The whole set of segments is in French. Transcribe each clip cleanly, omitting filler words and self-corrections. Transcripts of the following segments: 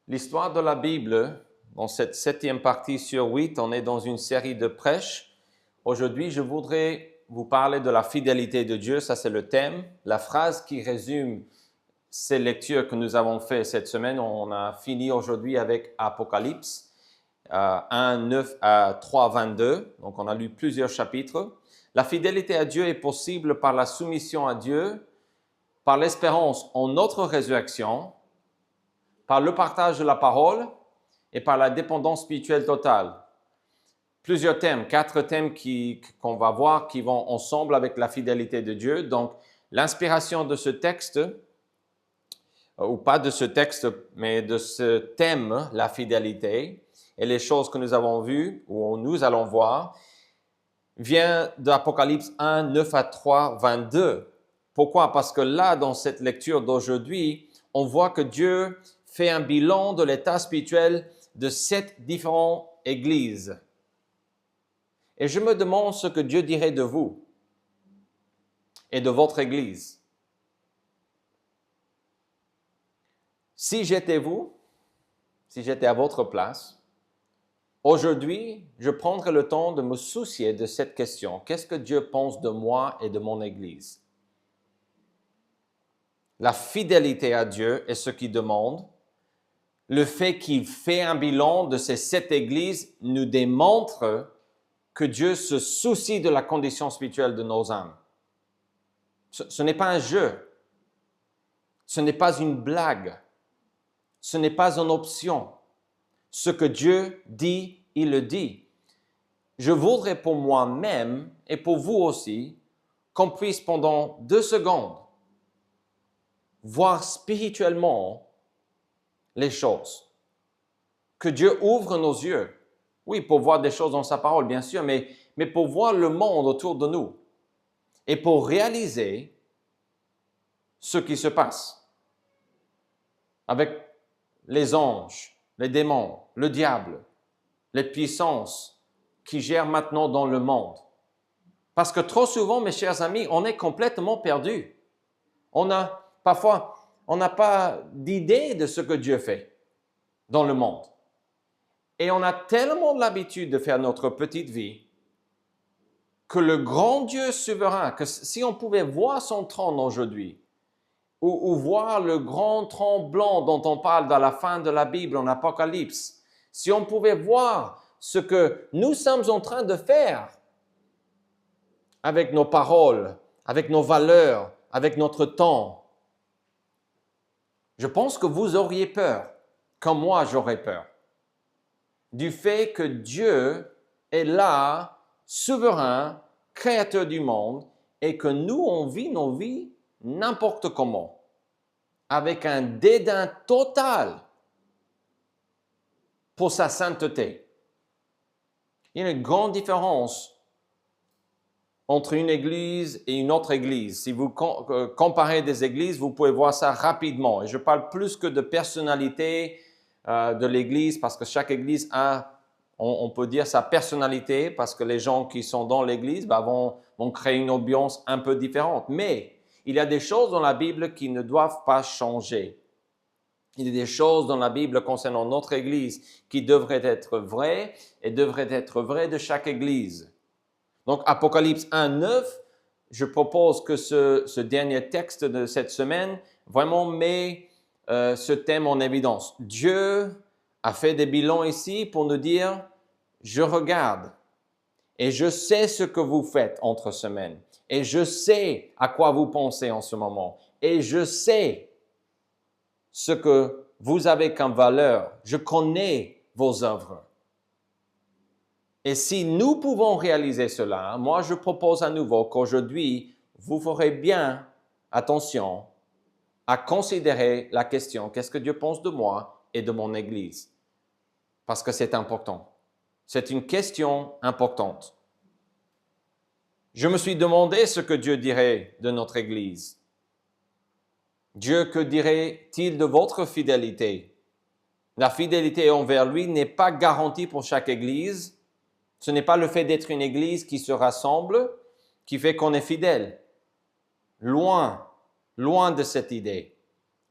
L'histoire de la Bible, dans cette 7e partie sur 8, on est dans une série de prêches. Aujourd'hui, je voudrais vous parler de la fidélité de Dieu, ça c'est le thème. La phrase qui résume ces lectures que nous avons faites cette semaine, on a fini aujourd'hui avec Apocalypse 1, 9 à 3, 22. Donc on a lu plusieurs chapitres. La fidélité à Dieu est possible par la soumission à Dieu, par l'espérance en notre résurrection, par le partage de la parole et par la dépendance spirituelle totale. Plusieurs thèmes, 4 thèmes qu'on va voir qui vont ensemble avec la fidélité de Dieu. Donc, l'inspiration de ce texte, ou pas de ce texte, mais de ce thème, la fidélité, et les choses que nous avons vues, ou nous allons voir, vient d'Apocalypse 1, 9 à 3, 22. Pourquoi? Parce que là, dans cette lecture d'aujourd'hui, on voit que Dieu fait un bilan de l'état spirituel de 7 différentes églises. Et je me demande ce que Dieu dirait de vous et de votre église. Si j'étais vous, si j'étais à votre place, aujourd'hui, je prendrais le temps de me soucier de cette question. Qu'est-ce que Dieu pense de moi et de mon église? La fidélité à Dieu est ce qu'il demande. Le fait qu'il fait un bilan de ces 7 églises nous démontre que Dieu se soucie de la condition spirituelle de nos âmes. Ce n'est pas un jeu. Ce n'est pas une blague. Ce n'est pas une option. Ce que Dieu dit, il le dit. Je voudrais pour moi-même et pour vous aussi qu'on puisse pendant 2 secondes voir spirituellement les choses. Que Dieu ouvre nos yeux. Oui, pour voir des choses dans sa parole, bien sûr, mais pour voir le monde autour de nous. Et pour réaliser ce qui se passe avec les anges, les démons, le diable, les puissances qui gèrent maintenant dans le monde. Parce que trop souvent, mes chers amis, on est complètement perdus. Parfois, on n'a pas d'idée de ce que Dieu fait dans le monde. Et on a tellement l'habitude de faire notre petite vie que le grand Dieu souverain, que si on pouvait voir son trône aujourd'hui, ou voir le grand trône blanc dont on parle dans la fin de la Bible, en Apocalypse, si on pouvait voir ce que nous sommes en train de faire avec nos paroles, avec nos valeurs, avec notre temps, je pense que vous auriez peur, comme moi j'aurais peur, du fait que Dieu est là, souverain, créateur du monde, et que nous, on vit nos vies n'importe comment, avec un dédain total pour sa sainteté. Il y a une grande différence entre une église et une autre église. Si vous comparez des églises, vous pouvez voir ça rapidement. Et je parle plus que de personnalité de l'église, parce que chaque église a, on peut dire, sa personnalité, parce que les gens qui sont dans l'église vont créer une ambiance un peu différente. Mais il y a des choses dans la Bible qui ne doivent pas changer. Il y a des choses dans la Bible concernant notre Église qui devraient être vraies et devraient être vraies de chaque Église. Donc, Apocalypse 1, 9, je propose que ce dernier texte de cette semaine vraiment met ce thème en évidence. Dieu a fait des bilans ici pour nous dire, je regarde et je sais ce que vous faites entre semaines. Et je sais à quoi vous pensez en ce moment. Et je sais ce que vous avez comme valeur. Je connais vos œuvres. Et si nous pouvons réaliser cela, moi je propose à nouveau qu'aujourd'hui, vous ferez bien attention à considérer la question, qu'est-ce que Dieu pense de moi et de mon Église? Parce que c'est important. C'est une question importante. Je me suis demandé ce que Dieu dirait de notre Église. Dieu, que dirait-il de votre fidélité? La fidélité envers lui n'est pas garantie pour chaque Église. Ce n'est pas le fait d'être une Église qui se rassemble qui fait qu'on est fidèle. Loin de cette idée.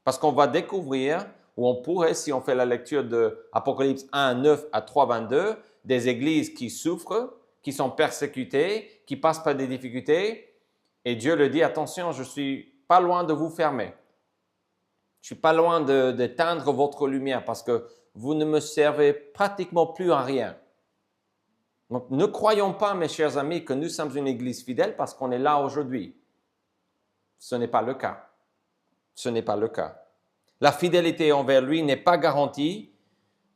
Parce qu'on va découvrir ou on pourrait, si on fait la lecture de Apocalypse 1, 9 à 3, 22, des églises qui souffrent, qui sont persécutées, qui passent par des difficultés, et Dieu le dit, attention, je suis pas loin de vous fermer. Je suis pas loin d'éteindre votre lumière parce que vous ne me servez pratiquement plus à rien. Donc, ne croyons pas, mes chers amis, que nous sommes une église fidèle parce qu'on est là aujourd'hui. Ce n'est pas le cas. Ce n'est pas le cas. La fidélité envers lui n'est pas garantie.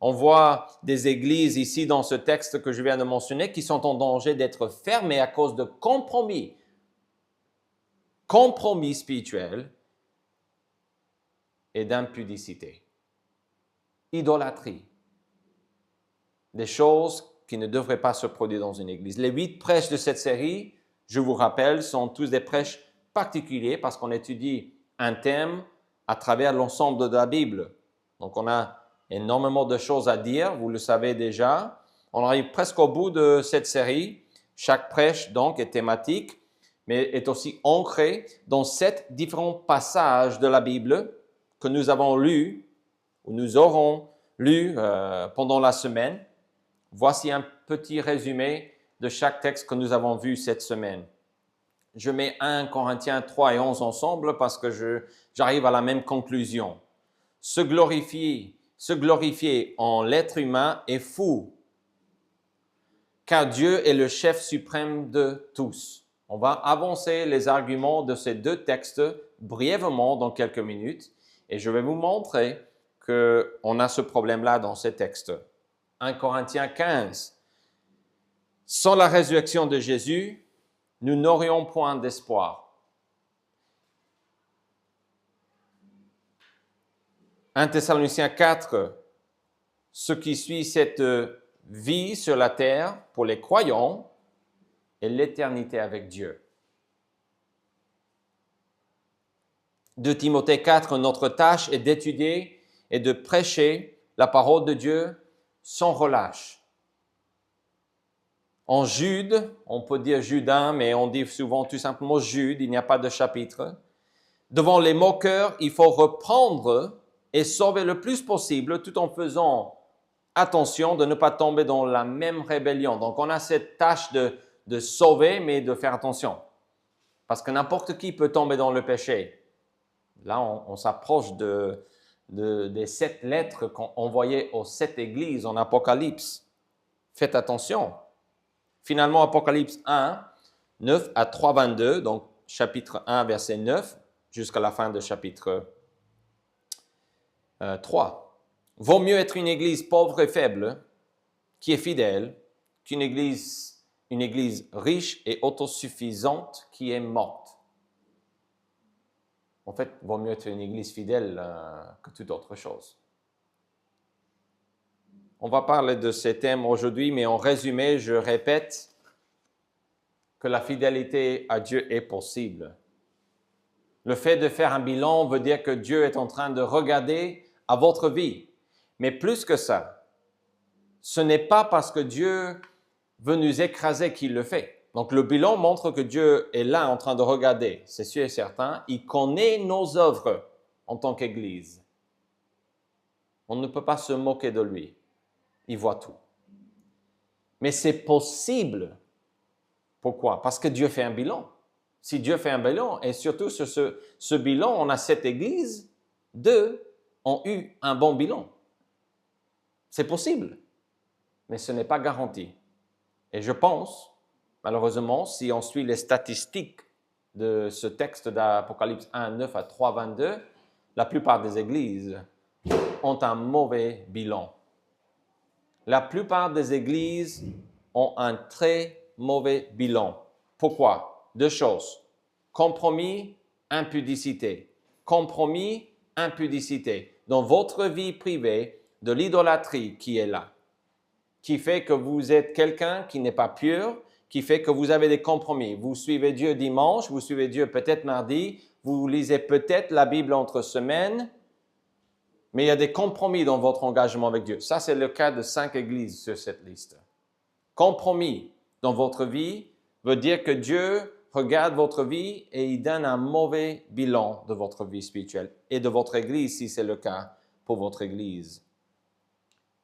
On voit des églises ici dans ce texte que je viens de mentionner qui sont en danger d'être fermées à cause de compromis. Compromis spirituels et d'impudicité. Idolâtrie. Des choses qui ne devraient pas se produire dans une église. Les 8 prêches de cette série, je vous rappelle, sont tous des prêches particuliers parce qu'on étudie un thème à travers l'ensemble de la Bible. Donc, on a énormément de choses à dire, vous le savez déjà. On arrive presque au bout de cette série. Chaque prêche, donc, est thématique, mais est aussi ancré dans 7 différents passages de la Bible que nous avons lus, ou nous aurons lus pendant la semaine. Voici un petit résumé de chaque texte que nous avons vu cette semaine. Je mets 1 Corinthiens 3 et 11 ensemble parce que j'arrive à la même conclusion. Se glorifier en l'être humain est fou, car Dieu est le chef suprême de tous. On va avancer les arguments de ces 2 textes brièvement dans quelques minutes et je vais vous montrer qu'on a ce problème-là dans ces textes. 1 Corinthiens 15. Sans la résurrection de Jésus, nous n'aurions point d'espoir. 1 Thessaloniciens 4. Ce qui suit cette vie sur la terre pour les croyants est l'éternité avec Dieu. 2 Timothée 4. Notre tâche est d'étudier et de prêcher la parole de Dieu sans relâche. En Jude, on peut dire Judin, mais on dit souvent tout simplement Jude, il n'y a pas de chapitre. Devant les moqueurs, il faut reprendre et sauver le plus possible tout en faisant attention de ne pas tomber dans la même rébellion. Donc, on a cette tâche de sauver, mais de faire attention. Parce que n'importe qui peut tomber dans le péché. Là, on s'approche des 7 lettres qu'on envoyait aux 7 églises en Apocalypse. Faites attention. Finalement, Apocalypse 1, 9 à 3, 22, donc chapitre 1, verset 9, jusqu'à la fin de chapitre 3. Vaut mieux être une église pauvre et faible, qui est fidèle, qu'une église riche et autosuffisante qui est morte. En fait, il vaut mieux être une église fidèle que toute autre chose. On va parler de ces thèmes aujourd'hui, mais en résumé, je répète que la fidélité à Dieu est possible. Le fait de faire un bilan veut dire que Dieu est en train de regarder à votre vie. Mais plus que ça, ce n'est pas parce que Dieu veut nous écraser qu'il le fait. Donc, le bilan montre que Dieu est là en train de regarder, c'est sûr et certain. Il connaît nos œuvres en tant qu'Église. On ne peut pas se moquer de lui. Il voit tout. Mais c'est possible. Pourquoi? Parce que Dieu fait un bilan. Si Dieu fait un bilan, et surtout sur ce bilan, on a 7 églises, 2 ont eu un bon bilan. C'est possible, mais ce n'est pas garanti. Et je pense, malheureusement, si on suit les statistiques de ce texte d'Apocalypse 1, 9 à 3, 22, la plupart des églises ont un mauvais bilan. La plupart des églises ont un très mauvais bilan. Pourquoi? 2 choses. Compromis, impudicité. Compromis, impudicité. Dans votre vie privée, de l'idolâtrie qui est là, qui fait que vous êtes quelqu'un qui n'est pas pur, qui fait que vous avez des compromis. Vous suivez Dieu dimanche, vous suivez Dieu peut-être mardi, vous lisez peut-être la Bible entre semaines, mais il y a des compromis dans votre engagement avec Dieu. Ça, c'est le cas de 5 églises sur cette liste. Compromis dans votre vie veut dire que Dieu regarde votre vie et il donne un mauvais bilan de votre vie spirituelle et de votre église si c'est le cas pour votre Église.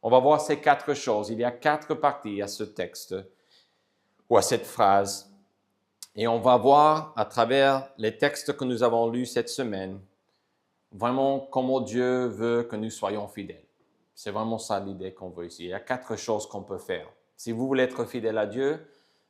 On va voir ces 4 choses. Il y a 4 parties à ce texte ou à cette phrase. Et on va voir à travers les textes que nous avons lus cette semaine, vraiment comment Dieu veut que nous soyons fidèles. C'est vraiment ça l'idée qu'on veut ici. Il y a 4 choses qu'on peut faire. Si vous voulez être fidèle à Dieu,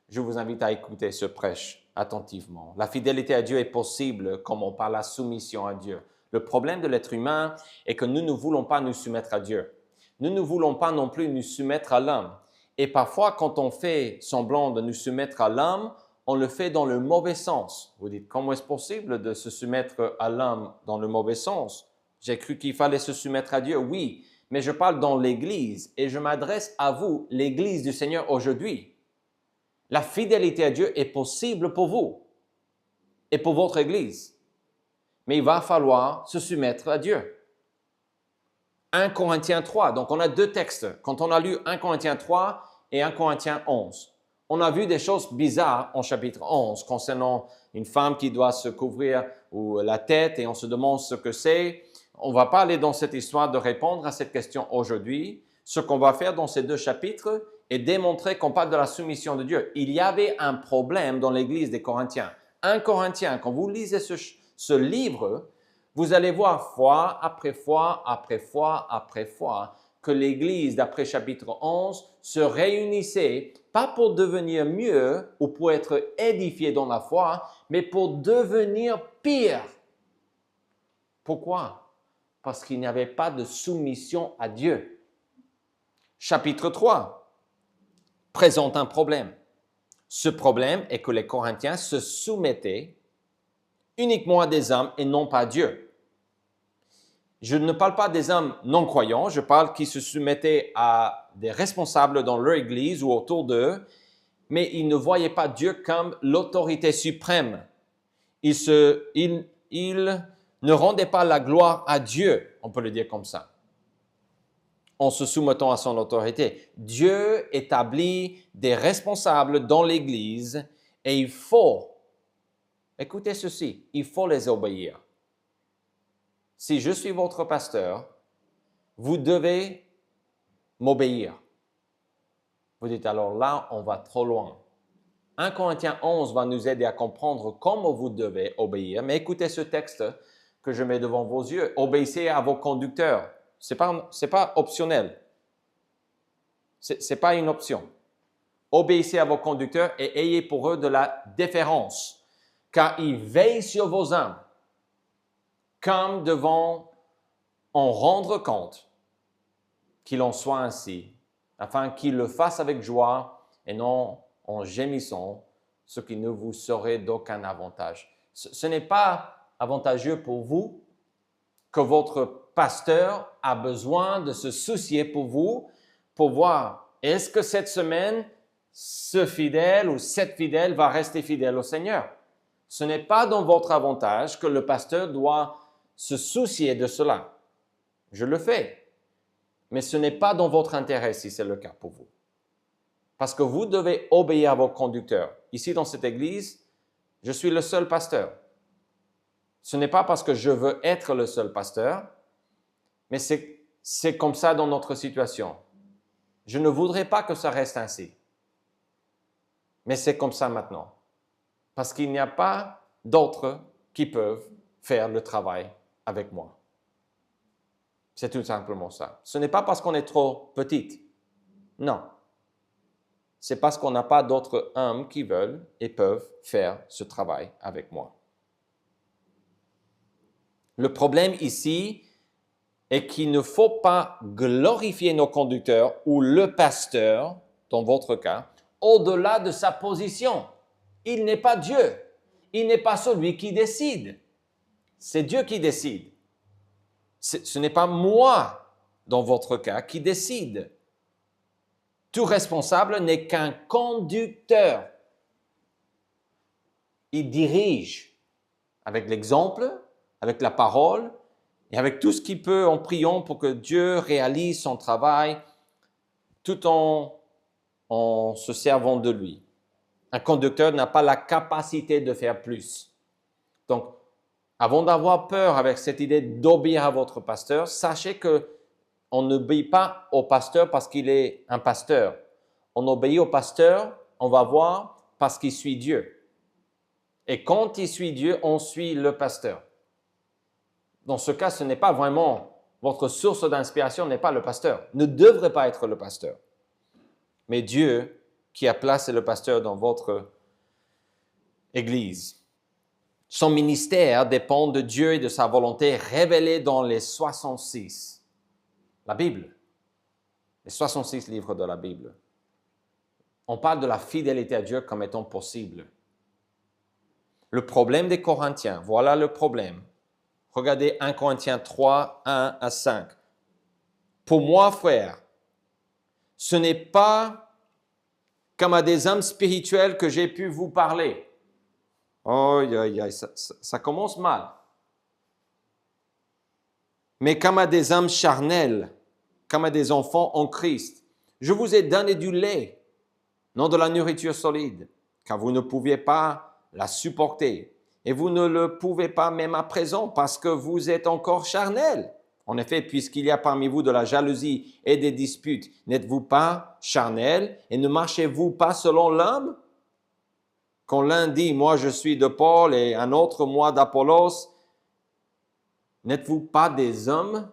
je vous invite à écouter ce prêche attentivement. La fidélité à Dieu est possible comme on parle de la soumission à Dieu. Le problème de l'être humain est que nous ne voulons pas nous soumettre à Dieu. Nous ne voulons pas non plus nous soumettre à l'homme. Et parfois, quand on fait semblant de nous soumettre à l'homme, on le fait dans le mauvais sens. Vous dites, comment est-ce possible de se soumettre à l'homme dans le mauvais sens? J'ai cru qu'il fallait se soumettre à Dieu. Oui, mais je parle dans l'Église et je m'adresse à vous, l'Église du Seigneur aujourd'hui. La fidélité à Dieu est possible pour vous et pour votre Église. Mais il va falloir se soumettre à Dieu. 1 Corinthiens 3, donc on a 2 textes. Quand on a lu 1 Corinthiens 3 et 1 Corinthiens 11, on a vu des choses bizarres en chapitre 11 concernant une femme qui doit se couvrir la tête et on se demande ce que c'est. On ne va pas aller dans cette histoire de répondre à cette question aujourd'hui. Ce qu'on va faire dans ces 2 chapitres est démontrer qu'on parle de la soumission de Dieu. Il y avait un problème dans l'église des Corinthiens. 1 Corinthiens, quand vous lisez ce livre, vous allez voir fois après fois après fois après fois que l'Église, d'après chapitre 11, se réunissait, pas pour devenir mieux ou pour être édifié dans la foi, mais pour devenir pire. Pourquoi? Parce qu'il n'y avait pas de soumission à Dieu. Chapitre 3 présente un problème. Ce problème est que les Corinthiens se soumettaient uniquement à des hommes et non pas à Dieu. Je ne parle pas des hommes non-croyants, je parle qui se soumettaient à des responsables dans leur église ou autour d'eux, mais ils ne voyaient pas Dieu comme l'autorité suprême. Ils ne rendaient pas la gloire à Dieu, on peut le dire comme ça, en se soumettant à son autorité. Dieu établit des responsables dans l'église et il faut, écoutez ceci, il faut les obéir. Si je suis votre pasteur, vous devez m'obéir. Vous dites alors là, on va trop loin. 1 Corinthiens 11 va nous aider à comprendre comment vous devez obéir. Mais écoutez ce texte que je mets devant vos yeux. Obéissez à vos conducteurs. C'est pas optionnel. C'est pas une option. Obéissez à vos conducteurs et ayez pour eux de la déférence, car ils veillent sur vos âmes, comme devant en rendre compte qu'il en soit ainsi, afin qu'ils le fassent avec joie et non en gémissant, ce qui ne vous serait d'aucun avantage. Ce n'est pas avantageux pour vous que votre pasteur a besoin de se soucier pour vous, pour voir est-ce que cette semaine, ce fidèle ou cette fidèle va rester fidèle au Seigneur. Ce n'est pas dans votre avantage que le pasteur doit se soucier de cela. Je le fais. Mais ce n'est pas dans votre intérêt si c'est le cas pour vous. Parce que vous devez obéir à vos conducteurs. Ici, dans cette église, je suis le seul pasteur. Ce n'est pas parce que je veux être le seul pasteur, mais c'est comme ça dans notre situation. Je ne voudrais pas que ça reste ainsi. Mais c'est comme ça maintenant. Parce qu'il n'y a pas d'autres qui peuvent faire le travail avec moi. C'est tout simplement ça. Ce n'est pas parce qu'on est trop petite. Non. C'est parce qu'on n'a pas d'autres hommes qui veulent et peuvent faire ce travail avec moi. Le problème ici est qu'il ne faut pas glorifier nos conducteurs ou le pasteur, dans votre cas, au-delà de sa position. Il n'est pas Dieu. Il n'est pas celui qui décide. C'est Dieu qui décide. Ce n'est pas moi, dans votre cas, qui décide. Tout responsable n'est qu'un conducteur. Il dirige avec l'exemple, avec la parole et avec tout ce qu'il peut en priant pour que Dieu réalise son travail tout en se servant de lui. Un conducteur n'a pas la capacité de faire plus. Donc, Avant d'avoir peur avec cette idée d'obéir à votre pasteur, sachez que on n'obéit pas au pasteur parce qu'il est un pasteur. On obéit au pasteur, on va voir, parce qu'il suit Dieu. Et quand il suit Dieu, on suit le pasteur. Dans ce cas, ce n'est pas vraiment votre source d'inspiration, n'est pas le pasteur, ne devrait pas être le pasteur. Mais Dieu qui a placé le pasteur dans votre Église. Son ministère dépend de Dieu et de sa volonté révélée dans les 66. La Bible. Les 66 livres de la Bible. On parle de la fidélité à Dieu comme étant possible. Le problème des Corinthiens, voilà le problème. Regardez 1 Corinthiens 3, 1 à 5. Pour moi, frère, ce n'est pas comme à des hommes spirituels que j'ai pu vous parler. Oh, ça commence mal. Mais comme à des hommes charnels, comme à des enfants en Christ. Je vous ai donné du lait, non de la nourriture solide, car vous ne pouviez pas la supporter. Et vous ne le pouvez pas même à présent, parce que vous êtes encore charnels. En effet, puisqu'il y a parmi vous de la jalousie et des disputes, n'êtes-vous pas charnels et ne marchez-vous pas selon l'homme? Quand l'un dit « moi je suis de Paul » et un autre « moi d'Apollos », n'êtes-vous pas des hommes?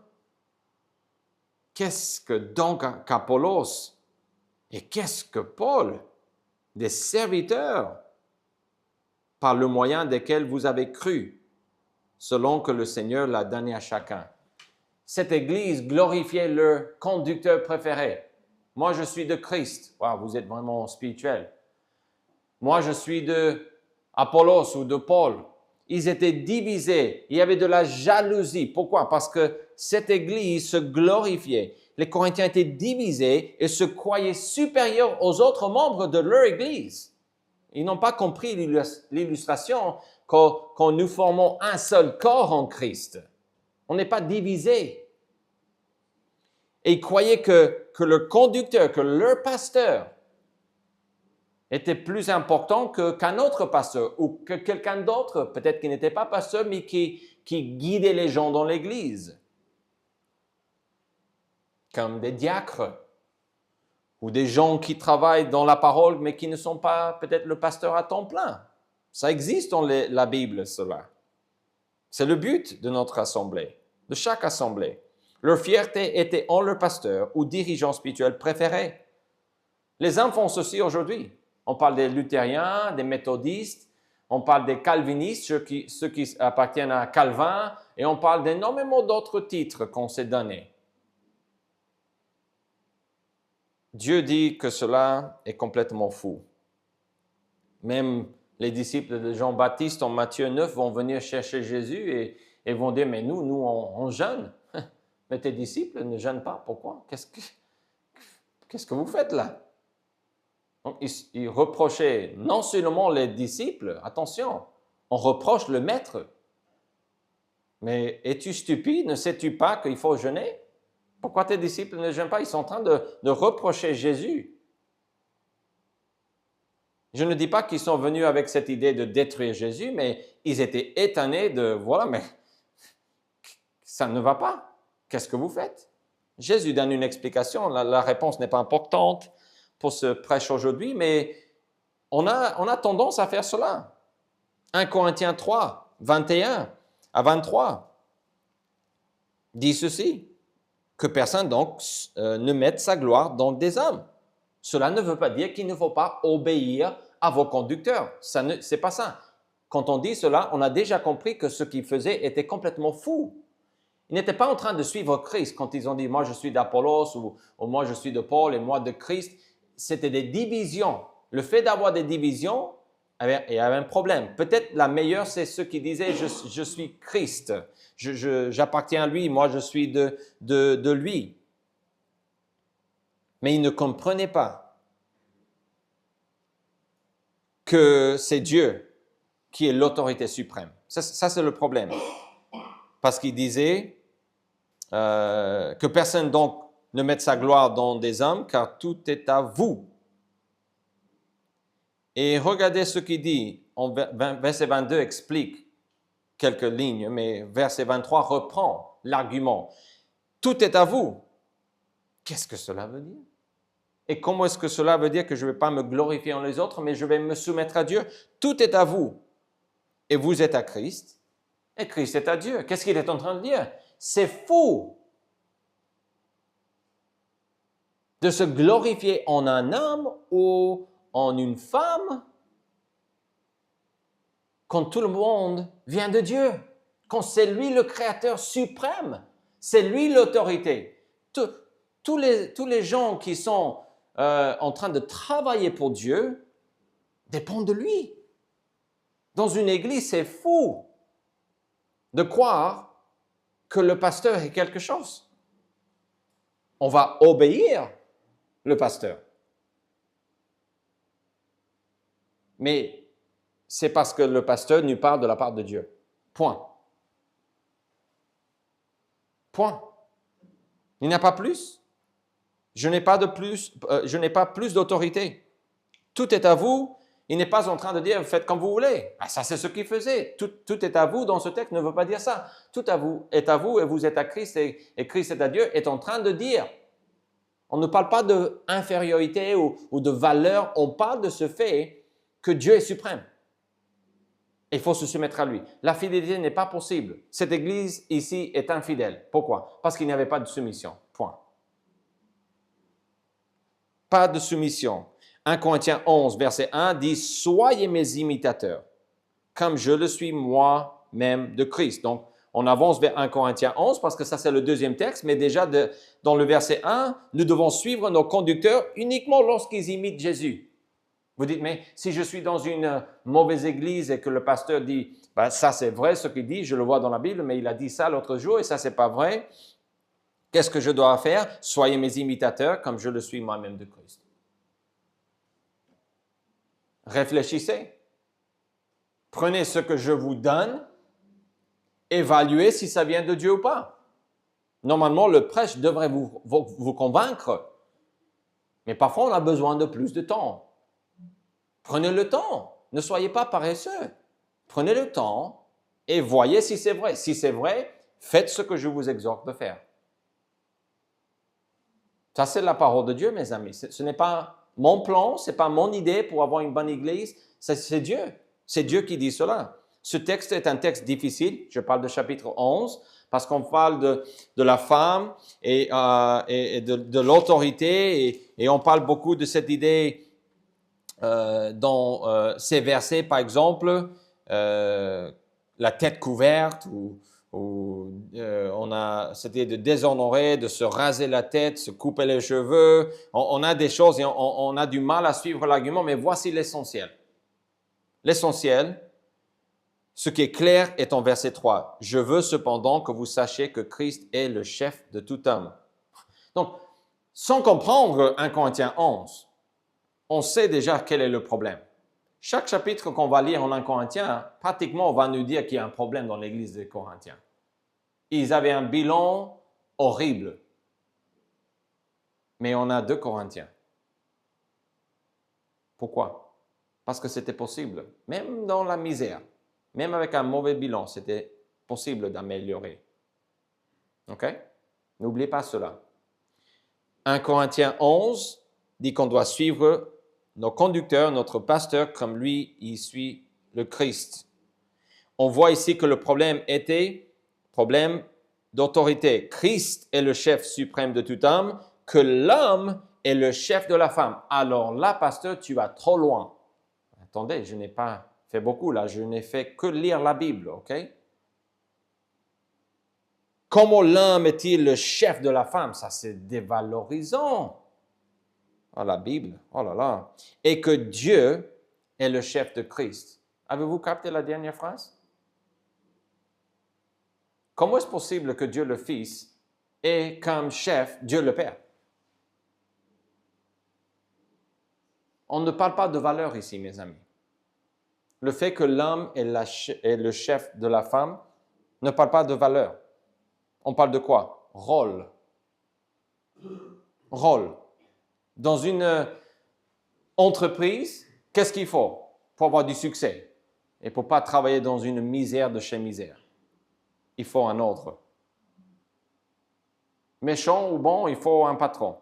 Qu'est-ce que donc qu'Apollos? Et qu'est-ce que Paul? Des serviteurs par le moyen desquels vous avez cru, selon que le Seigneur l'a donné à chacun. Cette Église glorifiait leur conducteur préféré. Moi, je suis de Christ. Wow, vous êtes vraiment spirituel. Moi, je suis de Apollos ou de Paul. Ils étaient divisés. Il y avait de la jalousie. Pourquoi? Parce que cette Église se glorifiait. Les Corinthiens étaient divisés et se croyaient supérieurs aux autres membres de leur Église. Ils n'ont pas compris l'illustration quand nous formons un seul corps en Christ. On n'est pas divisés. Et ils croyaient que le conducteur, que leur pasteur était plus important qu'un autre pasteur ou que quelqu'un d'autre, peut-être qui n'était pas pasteur, mais qui guidait les gens dans l'Église. Comme des diacres ou des gens qui travaillent dans la parole, mais qui ne sont pas peut-être le pasteur à temps plein. Ça existe dans la Bible, cela. C'est le but de notre assemblée, de chaque assemblée. Leur fierté était en leur pasteur ou dirigeant spirituel préféré. Les hommes font ceci aujourd'hui. On parle des luthériens, des méthodistes, on parle des calvinistes, ceux qui appartiennent à Calvin, et on parle d'énormément d'autres titres qu'on s'est donnés. Dieu dit que cela est complètement fou. Même les disciples de Jean-Baptiste en Matthieu 9 vont venir chercher Jésus et vont dire, mais nous on jeûne. Mais tes disciples ne jeûnent pas. Pourquoi? Qu'est-ce que vous faites là? Donc, ils reprochaient non seulement les disciples, attention, on reproche le maître. Mais es-tu stupide? Ne sais-tu pas qu'il faut jeûner? Pourquoi tes disciples ne jeûnent pas? Ils sont en train de reprocher Jésus. Je ne dis pas qu'ils sont venus avec cette idée de détruire Jésus, mais ils étaient étonnés de, voilà, mais ça ne va pas. Qu'est-ce que vous faites? Jésus donne une explication. La réponse n'est pas importante pour ce prêche aujourd'hui, mais on a tendance à faire cela. 1 Corinthiens 3, 21 à 23 dit ceci, que personne donc ne mette sa gloire dans des hommes. Cela ne veut pas dire qu'il ne faut pas obéir à vos conducteurs. C'est pas ça. Quand on dit cela, on a déjà compris que ce qu'ils faisaient était complètement fou. Ils n'étaient pas en train de suivre Christ quand ils ont dit « moi je suis d'Apollos » ou « moi je suis de Paul et moi de Christ ». C'était des divisions. Le fait d'avoir des divisions, il y avait un problème. Peut-être la meilleure, c'est ceux qui disaient « je suis Christ, j'appartiens à lui, moi je suis de lui ». Mais ils ne comprenaient pas que c'est Dieu qui est l'autorité suprême. Ça c'est le problème. Parce qu'ils disaient que personne donc ne mette sa gloire dans des hommes, car tout est à vous. Et regardez ce qu'il dit, en verset 22 explique quelques lignes, mais verset 23 reprend l'argument. Tout est à vous. Qu'est-ce que cela veut dire? Et comment est-ce que cela veut dire que je ne vais pas me glorifier en les autres, mais je vais me soumettre à Dieu? Tout est à vous. Et vous êtes à Christ, et Christ est à Dieu. Qu'est-ce qu'il est en train de dire? C'est fou de se glorifier en un homme ou en une femme quand tout le monde vient de Dieu, quand c'est lui le créateur suprême, c'est lui l'autorité. Tous les gens qui sont en train de travailler pour Dieu dépendent de lui. Dans une église, c'est fou de croire que le pasteur est quelque chose. On va obéir le pasteur. Mais c'est parce que le pasteur nous parle de la part de Dieu. Point. Point. Il n'y a pas plus. Je n'ai pas plus d'autorité. Tout est à vous. Il n'est pas en train de dire, faites comme vous voulez. Ah, ça, c'est ce qu'il faisait. Tout est à vous dans ce texte ne veut pas dire ça. Tout à vous est à vous et vous êtes à Christ et Christ est à Dieu est en train de dire. On ne parle pas d'infériorité ou de valeur. On parle de ce fait que Dieu est suprême. Il faut se soumettre à lui. La fidélité n'est pas possible. Cette église ici est infidèle. Pourquoi? Parce qu'il n'y avait pas de soumission. Point. Pas de soumission. 1 Corinthiens 11, verset 1 dit « Soyez mes imitateurs, comme je le suis moi-même de Christ. » Donc, on avance vers 1 Corinthiens 11 parce que ça, c'est le deuxième texte, mais déjà dans le verset 1, nous devons suivre nos conducteurs uniquement lorsqu'ils imitent Jésus. Vous dites, mais si je suis dans une mauvaise église et que le pasteur dit, ben, ça c'est vrai ce qu'il dit, je le vois dans la Bible, mais il a dit ça l'autre jour et ça c'est pas vrai. Qu'est-ce que je dois faire? Soyez mes imitateurs comme je le suis moi-même de Christ. Réfléchissez. Prenez ce que je vous donne, évaluez si ça vient de Dieu ou pas. Normalement, le prêche devrait vous convaincre, mais parfois on a besoin de plus de temps. Prenez le temps. Ne soyez pas paresseux. Prenez le temps et voyez si c'est vrai. Si c'est vrai, faites ce que je vous exhorte de faire. Ça, c'est la parole de Dieu, mes amis. Ce n'est pas mon plan, ce n'est pas mon idée pour avoir une bonne église. C'est Dieu. C'est Dieu qui dit cela. Ce texte est un texte difficile. Je parle de chapitre 11 parce qu'on parle de la femme et de l'autorité et on parle beaucoup de cette idée dans ces versets, par exemple, la tête couverte, ou on a cette idée de déshonorer, de se raser la tête, se couper les cheveux. On a des choses et on a du mal à suivre l'argument, mais voici l'essentiel. L'essentiel, ce qui est clair est en verset 3. « Je veux cependant que vous sachiez que Christ est le chef de tout homme. » Donc, sans comprendre 1 Corinthiens 11, on sait déjà quel est le problème. Chaque chapitre qu'on va lire en 1 Corinthiens, pratiquement, on va nous dire qu'il y a un problème dans l'église des Corinthiens. Ils avaient un bilan horrible. Mais on a 2 Corinthiens. Pourquoi? Parce que c'était possible. Même dans la misère, même avec un mauvais bilan, c'était possible d'améliorer. OK? N'oubliez pas cela. 1 Corinthiens 11 dit qu'on doit suivre nos conducteurs, notre pasteur, comme lui, il suit le Christ. On voit ici que le problème était problème d'autorité. Christ est le chef suprême de tout homme, que l'homme est le chef de la femme. Alors là, pasteur, tu vas trop loin. Attendez, je n'ai pas fait beaucoup là, je n'ai fait que lire la Bible, ok? Comment l'homme est-il le chef de la femme? Ça, c'est dévalorisant. Ah, la Bible, oh là là. Et que Dieu est le chef de Christ. Avez-vous capté la dernière phrase? Comment est-ce possible que Dieu le Fils ait comme chef Dieu le Père? On ne parle pas de valeur ici, mes amis. Le fait que l'homme est le chef de la femme ne parle pas de valeur. On parle de quoi? Rôle. Rôle. Dans une entreprise, qu'est-ce qu'il faut pour avoir du succès? Et pour ne pas travailler dans une misère de chez misère, il faut un ordre. Méchant ou bon, il faut un patron.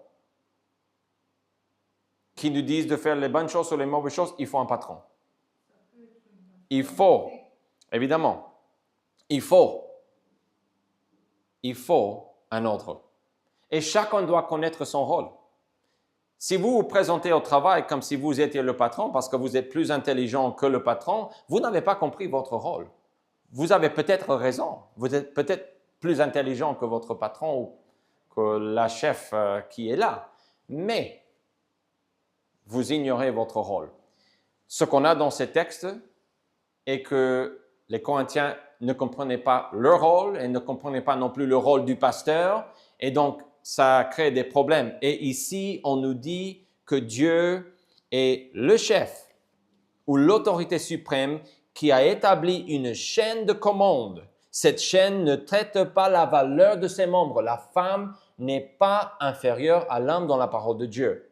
Qui nous dise de faire les bonnes choses ou les mauvaises choses, il faut un patron. Il faut, évidemment, il faut un ordre. Et chacun doit connaître son rôle. Si vous vous présentez au travail comme si vous étiez le patron, parce que vous êtes plus intelligent que le patron, vous n'avez pas compris votre rôle. Vous avez peut-être raison. Vous êtes peut-être plus intelligent que votre patron ou que la chef qui est là. Mais vous ignorez votre rôle. Ce qu'on a dans ces textes est que les Corinthiens ne comprenaient pas leur rôle et ne comprenaient pas non plus le rôle du pasteur. Et donc, ça crée des problèmes. Et ici, on nous dit que Dieu est le chef ou l'autorité suprême qui a établi une chaîne de commande. Cette chaîne ne traite pas la valeur de ses membres. La femme n'est pas inférieure à l'homme dans la parole de Dieu.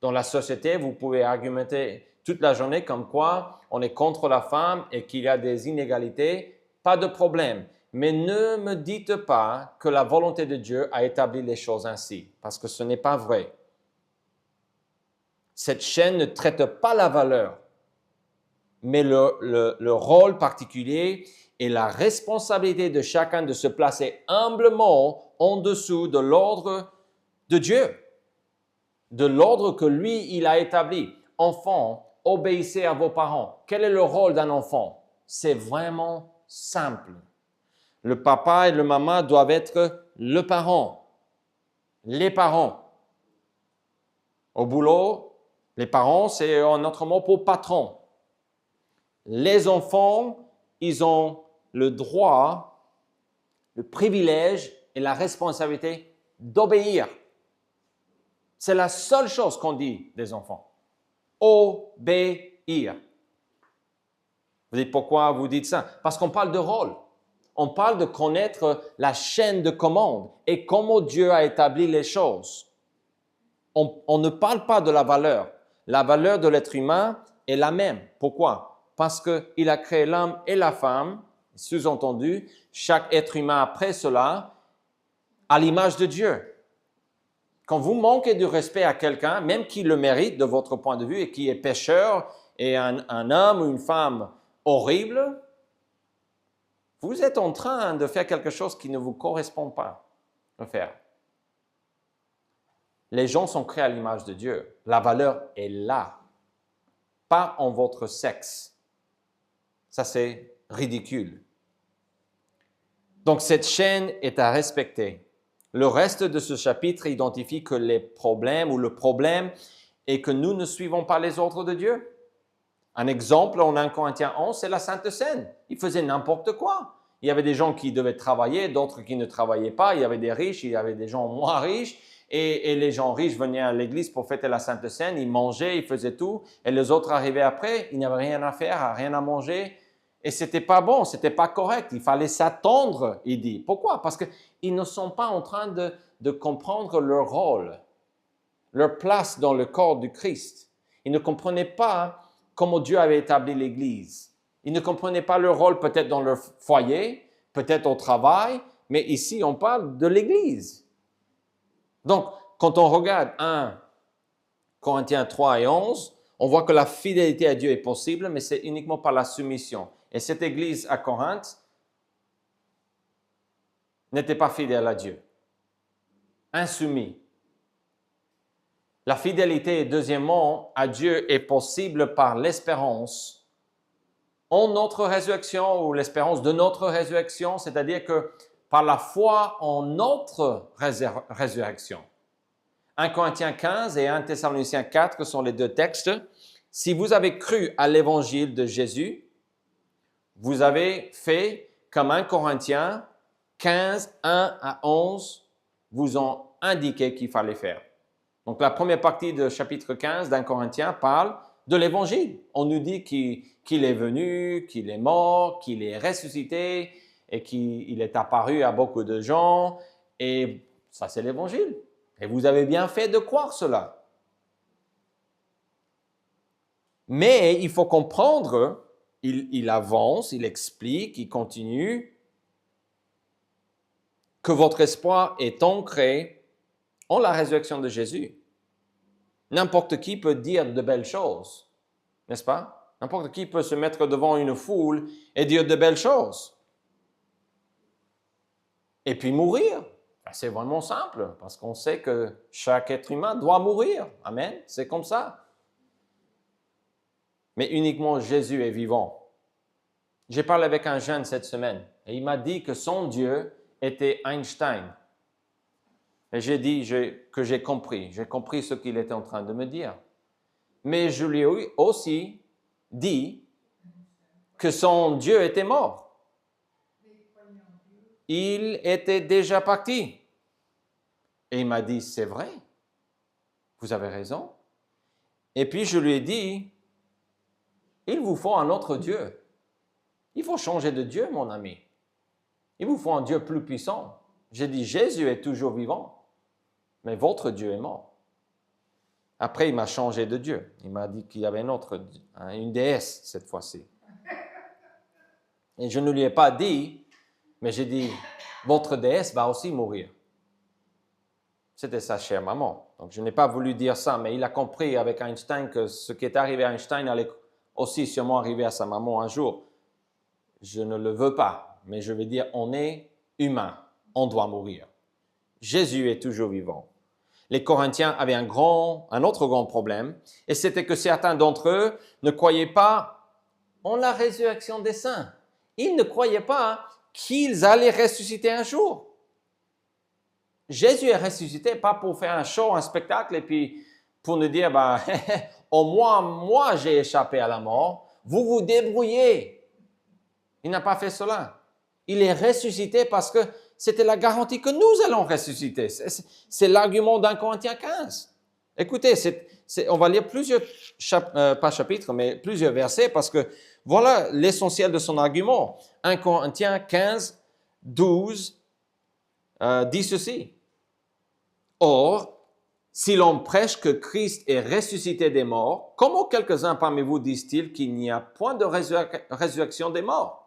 Dans la société, vous pouvez argumenter toute la journée comme quoi on est contre la femme et qu'il y a des inégalités. Pas de problème. Mais ne me dites pas que la volonté de Dieu a établi les choses ainsi, parce que ce n'est pas vrai. Cette chaîne ne traite pas la valeur, mais le rôle particulier et la responsabilité de chacun de se placer humblement en dessous de l'ordre de Dieu, de l'ordre que lui, il a établi. Enfants, obéissez à vos parents. Quel est le rôle d'un enfant? C'est vraiment simple. Le papa et le maman doivent être le parent, les parents. Au boulot, les parents, c'est un autre mot pour patron. Les enfants, ils ont le droit, le privilège et la responsabilité d'obéir. C'est la seule chose qu'on dit des enfants. Obéir. Vous dites pourquoi vous dites ça? Parce qu'on parle de rôle. On parle de connaître la chaîne de commande et comment Dieu a établi les choses. On ne parle pas de la valeur. La valeur de l'être humain est la même. Pourquoi? Parce qu'il a créé l'homme et la femme, sous-entendu, chaque être humain après cela, à l'image de Dieu. Quand vous manquez de respect à quelqu'un, même qui le mérite de votre point de vue et qui est pécheur et un homme ou une femme horrible, vous êtes en train de faire quelque chose qui ne vous correspond pas à faire. Les gens sont créés à l'image de Dieu. La valeur est là, pas en votre sexe. Ça, c'est ridicule. Donc, cette chaîne est à respecter. Le reste de ce chapitre identifie que les problèmes ou le problème est que nous ne suivons pas les ordres de Dieu. Un exemple en 1 Corinthiens 11, c'est la Sainte Seine. Ils faisaient n'importe quoi. Il y avait des gens qui devaient travailler, d'autres qui ne travaillaient pas. Il y avait des riches, il y avait des gens moins riches. Et les gens riches venaient à l'église pour fêter la Sainte Seine. Ils mangeaient, ils faisaient tout. Et les autres arrivaient après, ils n'avaient rien à faire, rien à manger. Et c'était pas bon, c'était pas correct. Il fallait s'attendre, il dit. Pourquoi? Parce qu'ils ne sont pas en train de comprendre leur rôle, leur place dans le corps du Christ. Ils ne comprenaient pas comment Dieu avait établi l'Église. Ils ne comprenaient pas leur rôle peut-être dans leur foyer, peut-être au travail, mais ici on parle de l'Église. Donc, quand on regarde 1 Corinthiens 3 et 11, on voit que la fidélité à Dieu est possible, mais c'est uniquement par la soumission. Et cette Église à Corinthe n'était pas fidèle à Dieu, insoumis. La fidélité, deuxièmement, à Dieu est possible par l'espérance en notre résurrection ou l'espérance de notre résurrection, c'est-à-dire que par la foi en notre résurrection. 1 Corinthiens 15 et 1 Thessaloniciens 4 sont les deux textes. Si vous avez cru à l'évangile de Jésus, vous avez fait comme 1 Corinthiens 15, 1 à 11 vous ont indiqué qu'il fallait faire. Donc, la première partie du chapitre 15 d'Un Corinthiens parle de l'Évangile. On nous dit qu'il est venu, qu'il est mort, qu'il est ressuscité et qu'il est apparu à beaucoup de gens. Et ça, c'est l'Évangile. Et vous avez bien fait de croire cela. Mais il faut comprendre il avance, il explique, il continue que votre espoir est ancré en la résurrection de Jésus. N'importe qui peut dire de belles choses, n'est-ce pas? N'importe qui peut se mettre devant une foule et dire de belles choses. Et puis mourir. C'est vraiment simple, parce qu'on sait que chaque être humain doit mourir. Amen. C'est comme ça. Mais uniquement Jésus est vivant. J'ai parlé avec un jeune cette semaine, et il m'a dit que son Dieu était Einstein. Et j'ai dit que j'ai compris ce qu'il était en train de me dire. Mais je lui ai aussi dit que son Dieu était mort. Il était déjà parti. Et il m'a dit, c'est vrai, vous avez raison. Et puis je lui ai dit, il vous faut un autre Dieu. Il faut changer de Dieu, mon ami. Il vous faut un Dieu plus puissant. J'ai dit, Jésus est toujours vivant, mais votre Dieu est mort. Après, il m'a changé de Dieu. Il m'a dit qu'il y avait une déesse cette fois-ci. Et je ne lui ai pas dit, mais j'ai dit, votre déesse va aussi mourir. C'était sa chère maman. Donc, je n'ai pas voulu dire ça, mais il a compris avec Einstein que ce qui est arrivé à Einstein allait aussi sûrement arriver à sa maman un jour. Je ne le veux pas, mais je vais dire, on est humain, on doit mourir. Jésus est toujours vivant. Les Corinthiens avaient un autre grand problème, et c'était que certains d'entre eux ne croyaient pas en la résurrection des saints. Ils ne croyaient pas qu'ils allaient ressusciter un jour. Jésus est ressuscité pas pour faire un show, un spectacle, et puis pour nous dire, au moins, moi, j'ai échappé à la mort, vous vous débrouillez. Il n'a pas fait cela. Il est ressuscité parce que c'était la garantie que nous allons ressusciter. C'est l'argument d'un Corinthiens 15. Écoutez, on va lire plusieurs, pas chapitres, mais plusieurs versets parce que voilà l'essentiel de son argument. 1 Corinthiens 15, 12 dit ceci. Or, si l'on prêche que Christ est ressuscité des morts, comment quelques-uns parmi vous disent-ils qu'il n'y a point de résurrection des morts?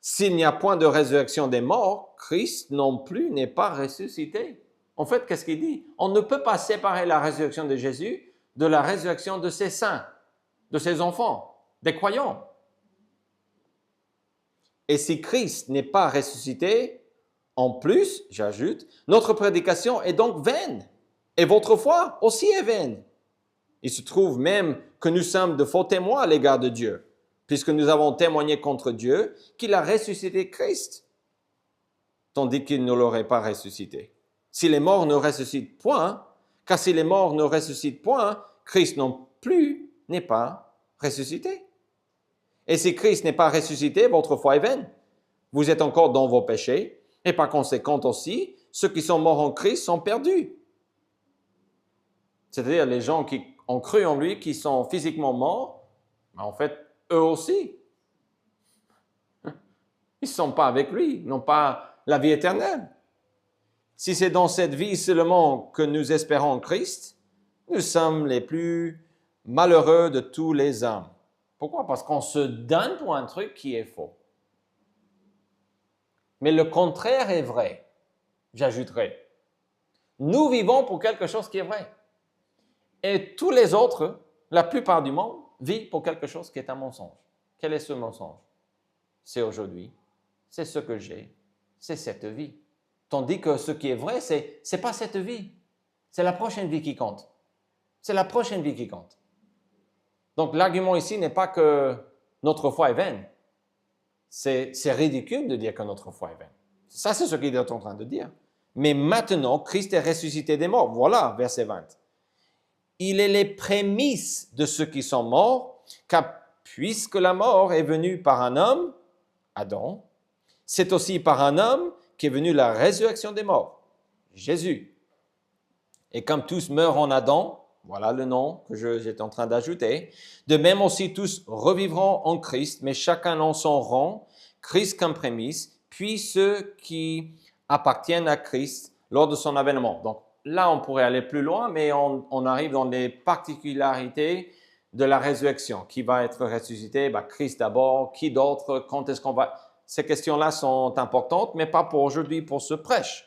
S'il n'y a point de résurrection des morts, Christ non plus n'est pas ressuscité. En fait, qu'est-ce qu'il dit? On ne peut pas séparer la résurrection de Jésus de la résurrection de ses saints, de ses enfants, des croyants. Et si Christ n'est pas ressuscité, en plus, j'ajoute, notre prédication est donc vaine, et votre foi aussi est vaine. Il se trouve même que nous sommes de faux témoins à l'égard de Dieu, puisque nous avons témoigné contre Dieu qu'il a ressuscité Christ, tandis qu'il ne l'aurait pas ressuscité. Si les morts ne ressuscitent point, car si les morts ne ressuscitent point, Christ non plus n'est pas ressuscité. Et si Christ n'est pas ressuscité, votre foi est vaine. Vous êtes encore dans vos péchés, et par conséquent aussi, ceux qui sont morts en Christ sont perdus. C'est-à-dire les gens qui ont cru en lui, qui sont physiquement morts, en fait, eux aussi. Ils ne sont pas avec lui, n'ont pas la vie éternelle. Si c'est dans cette vie seulement que nous espérons en Christ, nous sommes les plus malheureux de tous les hommes. Pourquoi? Parce qu'on se donne pour un truc qui est faux. Mais le contraire est vrai, j'ajouterai. Nous vivons pour quelque chose qui est vrai. Et tous les autres, la plupart du monde, vivent pour quelque chose qui est un mensonge. Quel est ce mensonge? C'est aujourd'hui, c'est ce que j'ai, c'est cette vie. Tandis que ce qui est vrai, c'est pas cette vie. C'est la prochaine vie qui compte. C'est la prochaine vie qui compte. Donc l'argument ici n'est pas que notre foi est vaine. C'est ridicule de dire que notre foi est vaine. Ça, c'est ce qu'il est en train de dire. Mais maintenant, Christ est ressuscité des morts. Voilà, verset 20. Il est les prémices de ceux qui sont morts, car puisque la mort est venue par un homme, Adam, c'est aussi par un homme qu'est venue la résurrection des morts, Jésus. Et comme tous meurent en Adam, voilà le nom que j'étais en train d'ajouter, de même aussi tous revivront en Christ, mais chacun en son rang, Christ comme prémisse, puis ceux qui appartiennent à Christ lors de son avènement. Donc là, on pourrait aller plus loin, mais on arrive dans les particularités de la résurrection. Qui va être ressuscité? Christ d'abord. Qui d'autre? Quand est-ce qu'on va... Ces questions-là sont importantes, mais pas pour aujourd'hui, pour ce prêche.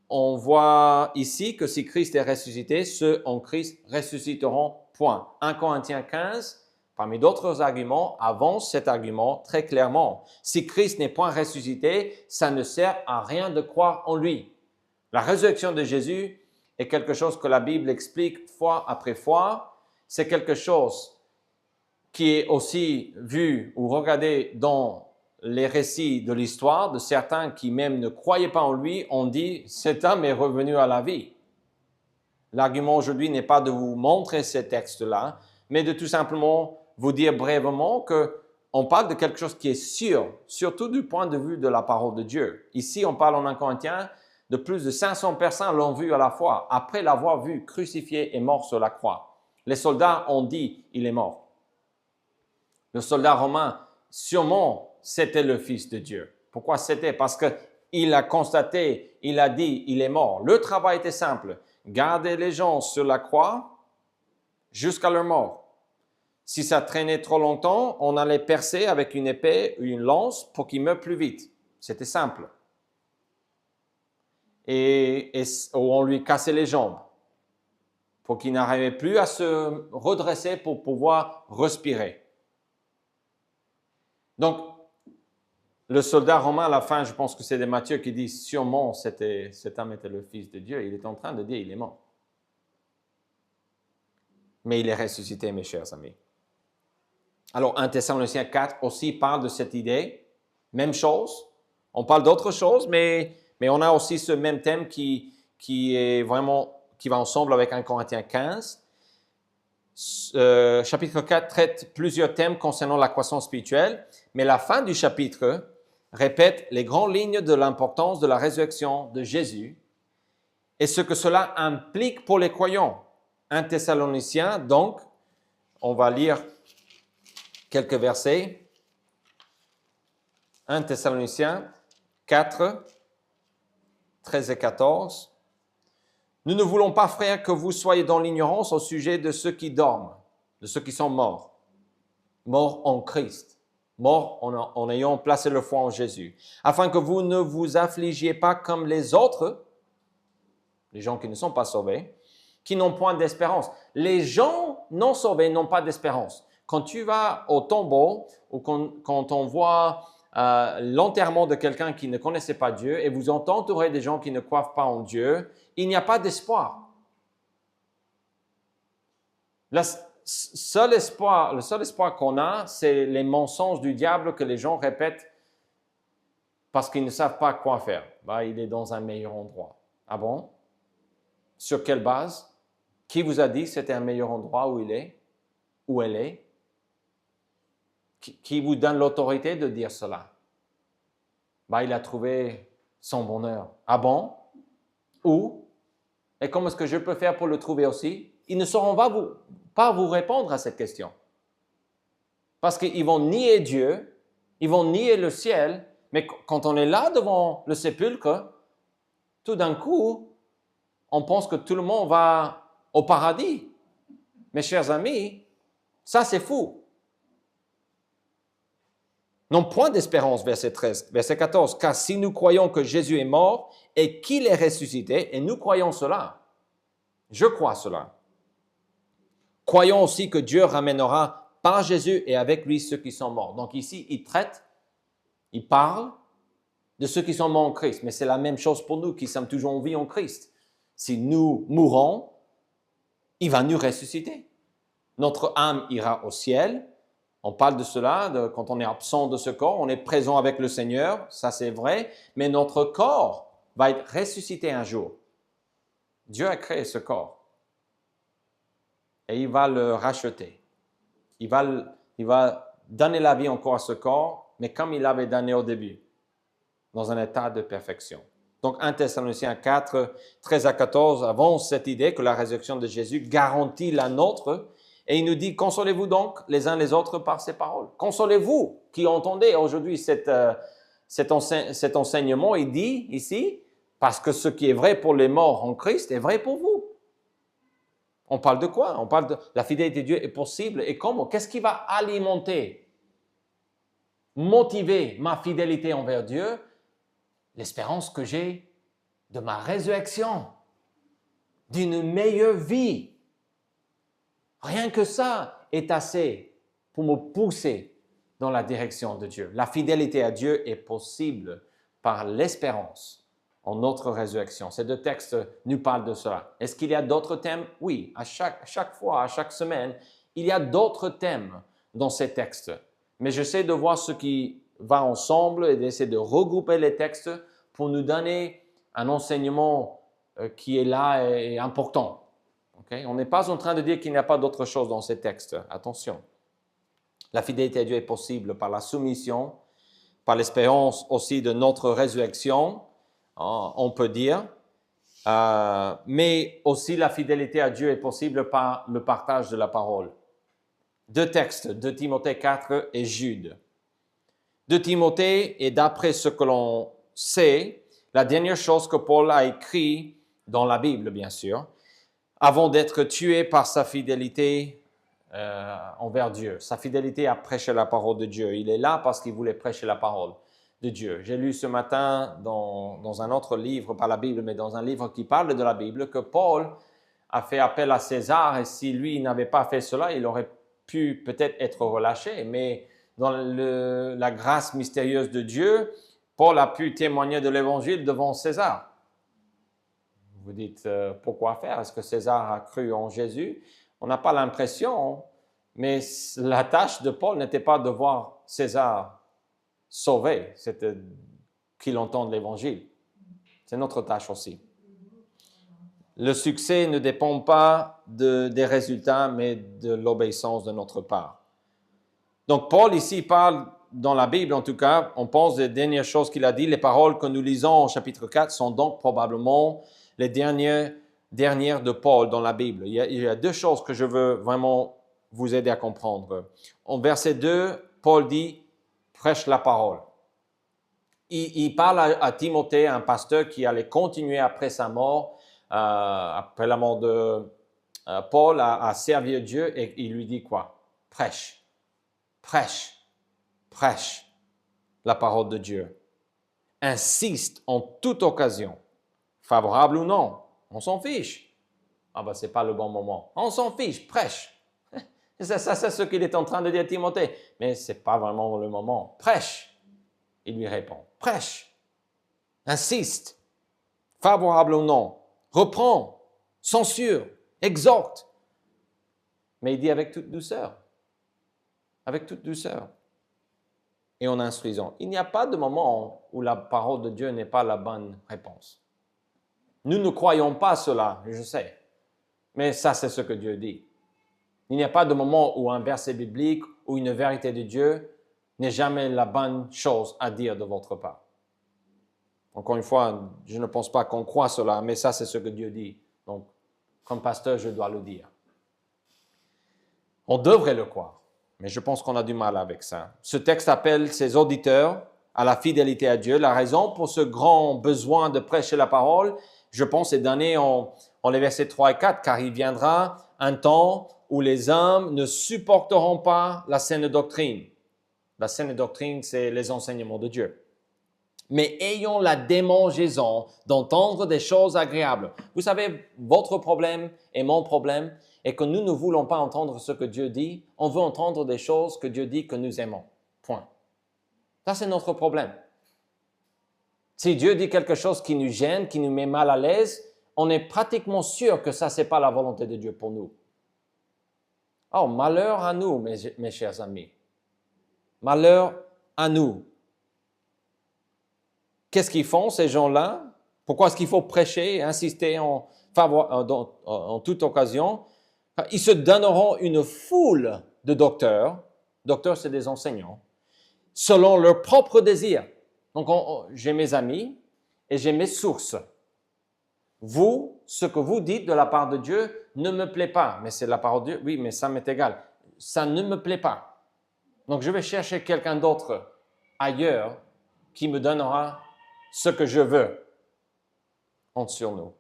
On voit ici que si Christ est ressuscité, ceux en Christ ressusciteront, point. 1 Corinthiens 15, parmi d'autres arguments, avance cet argument très clairement. Si Christ n'est point ressuscité, ça ne sert à rien de croire en lui. La résurrection de Jésus est quelque chose que la Bible explique fois après fois. C'est quelque chose qui est aussi vu ou regardé dans les récits de l'histoire de certains qui même ne croyaient pas en lui, ont dit « cet homme est revenu à la vie ». L'argument aujourd'hui n'est pas de vous montrer ces textes-là, mais de tout simplement vous dire brièvement qu'on parle de quelque chose qui est sûr, surtout du point de vue de la parole de Dieu. Ici, on parle en 1 Corinthiens de plus de 500 personnes l'ont vu à la fois, après l'avoir vu crucifié et mort sur la croix. Les soldats ont dit « il est mort ». Le soldat romain, sûrement, c'était le Fils de Dieu. Pourquoi c'était? Parce qu'il a constaté, il a dit, il est mort. Le travail était simple. Garder les gens sur la croix jusqu'à leur mort. Si ça traînait trop longtemps, on allait percer avec une épée ou une lance pour qu'ils meurent plus vite. C'était simple. Ou on lui cassait les jambes pour qu'il n'arrivait plus à se redresser pour pouvoir respirer. Donc, le soldat romain, à la fin, je pense que c'est de Matthieu qui dit « Sûrement, cet homme était le Fils de Dieu ». Il est en train de dire « Il est mort ». Mais il est ressuscité, mes chers amis. Alors, 1 Thessaloniciens 4 aussi parle de cette idée. Même chose. On parle d'autres choses, mais on a aussi ce même thème qui va ensemble avec 1 Corinthiens 15. Chapitre 4 traite plusieurs thèmes concernant la croissance spirituelle, mais la fin du chapitre répète les grandes lignes de l'importance de la résurrection de Jésus et ce que cela implique pour les croyants. 1 Thessaloniciens, donc, on va lire quelques versets. 1 Thessaloniciens 4, 13 et 14. Nous ne voulons pas, frères, que vous soyez dans l'ignorance au sujet de ceux qui dorment, de ceux qui sont morts, morts en Christ, morts en ayant placé leur foi en Jésus, afin que vous ne vous affligiez pas comme les autres, les gens qui ne sont pas sauvés, qui n'ont point d'espérance. Les gens non sauvés n'ont pas d'espérance. Quand tu vas au tombeau ou quand on voit l'enterrement de quelqu'un qui ne connaissait pas Dieu et vous êtes entouré des gens qui ne croient pas en Dieu, il n'y a pas d'espoir. Le seul espoir qu'on a, c'est les mensonges du diable que les gens répètent parce qu'ils ne savent pas quoi faire. Il est dans un meilleur endroit. Ah bon? Sur quelle base? Qui vous a dit que c'était un meilleur endroit où il est? Où elle est? Qui vous donne l'autorité de dire cela? Il a trouvé son bonheur. Ah bon? Où? Et comment est-ce que je peux faire pour le trouver aussi? Ils ne sauront pas vous répondre à cette question. Parce qu'ils vont nier Dieu, ils vont nier le ciel, mais quand on est là devant le sépulcre, tout d'un coup, on pense que tout le monde va au paradis. Mes chers amis, ça c'est fou. Non point d'espérance, verset 13. Verset 14, car si nous croyons que Jésus est mort et qu'il est ressuscité, et nous croyons cela, je crois cela. Croyons aussi que Dieu ramènera par Jésus et avec lui ceux qui sont morts. Donc ici, il parle de ceux qui sont morts en Christ, mais c'est la même chose pour nous qui sommes toujours en vie en Christ. Si nous mourons, il va nous ressusciter. Notre âme ira au ciel. On parle de cela quand on est absent de ce corps, on est présent avec le Seigneur, ça c'est vrai, mais notre corps va être ressuscité un jour. Dieu a créé ce corps et il va le racheter. Il va donner la vie encore à ce corps, mais comme il l'avait donné au début, dans un état de perfection. Donc 1 Thessaloniciens 4, 13 à 14 avance cette idée que la résurrection de Jésus garantit la nôtre. Et il nous dit, consolez-vous donc les uns les autres par ces paroles. Consolez-vous qui entendez aujourd'hui cet enseignement. Il dit ici, parce que ce qui est vrai pour les morts en Christ est vrai pour vous. On parle de quoi? On parle de la fidélité de Dieu est possible. Et comment? Qu'est-ce qui va alimenter, motiver ma fidélité envers Dieu? L'espérance que j'ai de ma résurrection, d'une meilleure vie. Rien que ça est assez pour me pousser dans la direction de Dieu. La fidélité à Dieu est possible par l'espérance en notre résurrection. Ces deux textes nous parlent de cela. Est-ce qu'il y a d'autres thèmes? Oui, à chaque fois, à chaque semaine, il y a d'autres thèmes dans ces textes. Mais j'essaie de voir ce qui va ensemble et d'essayer de regrouper les textes pour nous donner un enseignement qui est là et important. Okay? On n'est pas en train de dire qu'il n'y a pas d'autre chose dans ces textes. Attention. La fidélité à Dieu est possible par la soumission, par l'espérance aussi de notre résurrection, on peut dire, mais aussi la fidélité à Dieu est possible par le partage de la parole. Deux textes, de Timothée 4 et Jude. De Timothée, et d'après ce que l'on sait, la dernière chose que Paul a écrit dans la Bible, bien sûr, avant d'être tué par sa fidélité envers Dieu, sa fidélité à prêcher la parole de Dieu. Il est là parce qu'il voulait prêcher la parole de Dieu. J'ai lu ce matin dans un autre livre, pas la Bible, mais dans un livre qui parle de la Bible, que Paul a fait appel à César et si lui n'avait pas fait cela, il aurait pu peut-être être relâché. Mais dans la grâce mystérieuse de Dieu, Paul a pu témoigner de l'Évangile devant César. Vous dites, pourquoi faire? Est-ce que César a cru en Jésus? On n'a pas l'impression, mais la tâche de Paul n'était pas de voir César sauvé, c'était qu'il entende l'Évangile. C'est notre tâche aussi. Le succès ne dépend pas des résultats, mais de l'obéissance de notre part. Donc Paul ici parle, dans la Bible en tout cas, on pense des dernières choses qu'il a dit. Les paroles que nous lisons au chapitre 4 sont donc probablement les dernières de Paul dans la Bible. Il y a deux choses que je veux vraiment vous aider à comprendre. En verset 2, Paul dit « prêche la parole ». Il parle à Timothée, un pasteur qui allait continuer après sa mort, après la mort de Paul, à servir Dieu, et il lui dit quoi? Prêche, prêche, prêche la parole de Dieu. Insiste en toute occasion, favorable ou non. On s'en fiche. Ah ben, c'est pas le bon moment. On s'en fiche, prêche. Ça, c'est ce qu'il est en train de dire à Timothée. Mais c'est pas vraiment le moment. Prêche. Il lui répond. Prêche. Insiste. Favorable ou non. Reprends. Censure. Exhorte. Mais il dit avec toute douceur. Avec toute douceur. Et en instruisant. Il n'y a pas de moment où la parole de Dieu n'est pas la bonne réponse. Nous ne croyons pas cela, je sais. Mais ça, c'est ce que Dieu dit. Il n'y a pas de moment où un verset biblique ou une vérité de Dieu n'est jamais la bonne chose à dire de votre part. Encore une fois, je ne pense pas qu'on croit cela, mais ça, c'est ce que Dieu dit. Donc, comme pasteur, je dois le dire. On devrait le croire, mais je pense qu'on a du mal avec ça. Ce texte appelle ses auditeurs à la fidélité à Dieu. La raison pour ce grand besoin de prêcher la parole, je pense, est donnée en les versets 3 et 4, car il viendra un temps où les hommes ne supporteront pas la saine doctrine. La saine doctrine, c'est les enseignements de Dieu. Mais ayons la démangeaison d'entendre des choses agréables. Vous savez, votre problème et mon problème est que nous ne voulons pas entendre ce que Dieu dit. On veut entendre des choses que Dieu dit que nous aimons. Point. Ça, c'est notre problème. Si Dieu dit quelque chose qui nous gêne, qui nous met mal à l'aise, on est pratiquement sûr que ça, ce n'est pas la volonté de Dieu pour nous. Oh, malheur à nous, mes chers amis. Malheur à nous. Qu'est-ce qu'ils font, ces gens-là? Pourquoi est-ce qu'il faut prêcher, insister en toute occasion? Ils se donneront une foule de docteurs. Docteurs, c'est des enseignants. Selon leurs propres désirs. Donc, j'ai mes amis et j'ai mes sources. Vous, ce que vous dites de la part de Dieu ne me plaît pas. Mais c'est la parole de Dieu. Oui, mais ça m'est égal. Ça ne me plaît pas. Donc, je vais chercher quelqu'un d'autre ailleurs qui me donnera ce que je veux. Honte sur nous.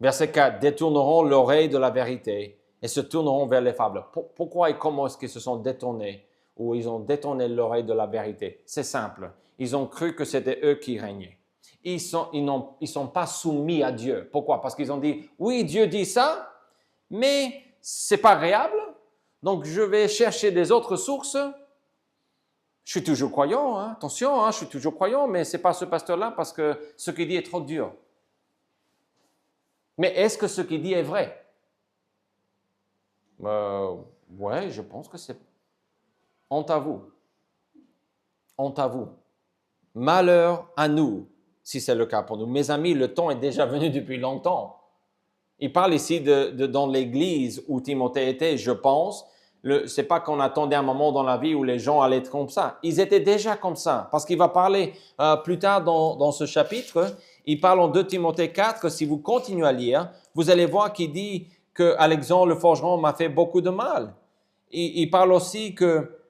Verset 4, détourneront l'oreille de la vérité et se tourneront vers les fables. Pourquoi et comment est-ce qu'ils se sont détournés ou ils ont détourné l'oreille de la vérité? C'est simple. Ils ont cru que c'était eux qui régnaient. Ils sont pas soumis à Dieu. Pourquoi? Parce qu'ils ont dit, oui, Dieu dit ça, mais c'est pas réable. Donc, je vais chercher des autres sources. Je suis toujours croyant, hein, attention, hein, je suis toujours croyant, mais c'est pas ce pasteur-là parce que ce qu'il dit est trop dur. Mais est-ce que ce qu'il dit est vrai? Ouais, je pense que c'est... Honte à vous. Honte à vous. Malheur à nous, si c'est le cas pour nous. Mes amis, le temps est déjà venu depuis longtemps. Il parle ici dans l'église où Timothée était, je pense. C'est pas qu'on attendait un moment dans la vie où les gens allaient être comme ça. Ils étaient déjà comme ça. Parce qu'il va parler plus tard dans ce chapitre, il parle en 2 Timothée 4, si vous continuez à lire, vous allez voir qu'il dit que Alexandre le forgeron m'a fait beaucoup de mal. Il parle aussi que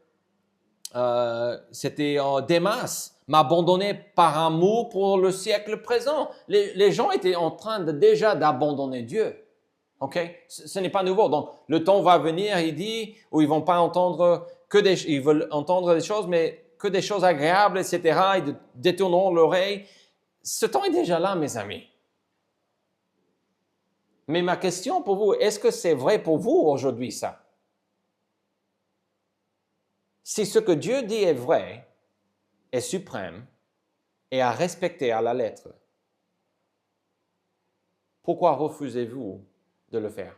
c'était Démas m'a abandonné par amour pour le siècle présent. Les gens étaient en train déjà d'abandonner Dieu. OK? Ce n'est pas nouveau. Donc, le temps va venir, il dit, où ils vont pas entendre ils veulent entendre des choses, mais que des choses agréables, etc. Ils détourneront l'oreille. Ce temps est déjà là, mes amis. Mais ma question pour vous, est-ce que c'est vrai pour vous aujourd'hui, ça? Si ce que Dieu dit est vrai, est suprême et à respecter à la lettre, pourquoi refusez-vous de le faire?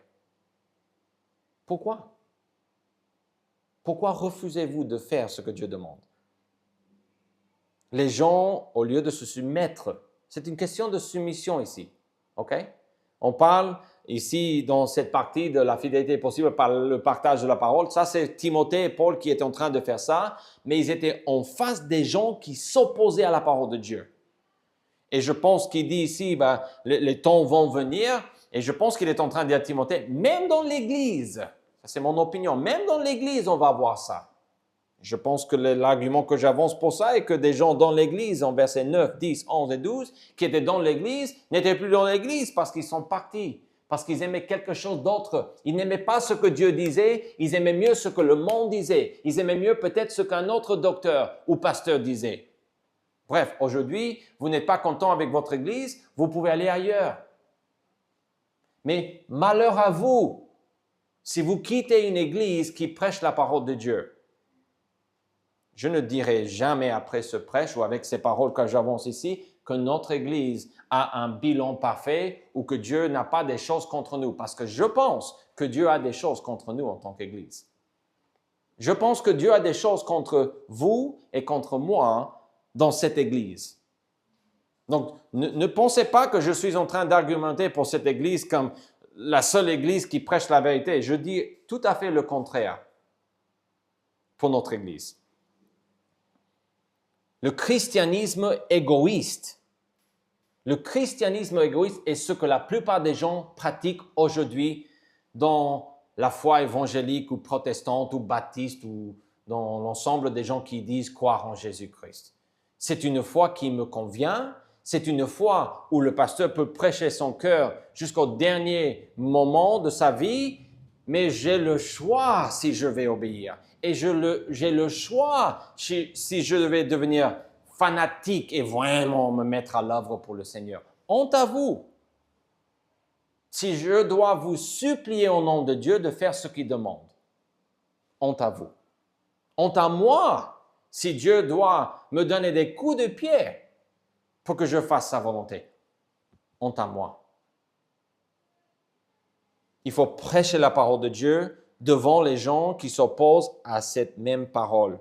Pourquoi? Pourquoi refusez-vous de faire ce que Dieu demande? Les gens, au lieu de se soumettre, c'est une question de soumission ici, ok? On parle ici dans cette partie de la fidélité possible par le partage de la parole. Ça, c'est Timothée et Paul qui étaient en train de faire ça, mais ils étaient en face des gens qui s'opposaient à la parole de Dieu. Et je pense qu'il dit ici, les temps vont venir, et je pense qu'il est en train de dire à Timothée, même dans l'Église, ça c'est mon opinion, même dans l'Église, on va voir ça. Je pense que l'argument que j'avance pour ça est que des gens dans l'Église, en versets 9, 10, 11 et 12, qui étaient dans l'Église, n'étaient plus dans l'Église parce qu'ils sont partis, parce qu'ils aimaient quelque chose d'autre. Ils n'aimaient pas ce que Dieu disait, ils aimaient mieux ce que le monde disait. Ils aimaient mieux peut-être ce qu'un autre docteur ou pasteur disait. Bref, aujourd'hui, vous n'êtes pas content avec votre Église, vous pouvez aller ailleurs. Mais malheur à vous si vous quittez une Église qui prêche la parole de Dieu. Je ne dirai jamais après ce prêche ou avec ces paroles que j'avance ici que notre Église a un bilan parfait ou que Dieu n'a pas des choses contre nous. Parce que je pense que Dieu a des choses contre nous en tant qu'Église. Je pense que Dieu a des choses contre vous et contre moi dans cette Église. Donc, ne pensez pas que je suis en train d'argumenter pour cette Église comme la seule Église qui prêche la vérité. Je dis tout à fait le contraire pour notre Église. Le christianisme égoïste est ce que la plupart des gens pratiquent aujourd'hui dans la foi évangélique ou protestante ou baptiste ou dans l'ensemble des gens qui disent croire en Jésus-Christ. C'est une foi qui me convient, c'est une foi où le pasteur peut prêcher son cœur jusqu'au dernier moment de sa vie, mais j'ai le choix si je vais obéir. Et j'ai le choix si je vais devenir fanatique et vraiment me mettre à l'œuvre pour le Seigneur. Honte à vous si je dois vous supplier au nom de Dieu de faire ce qu'il demande. Honte à vous. Honte à moi si Dieu doit me donner des coups de pied pour que je fasse sa volonté. Honte à moi. Il faut prêcher la parole de Dieu devant les gens qui s'opposent à cette même parole.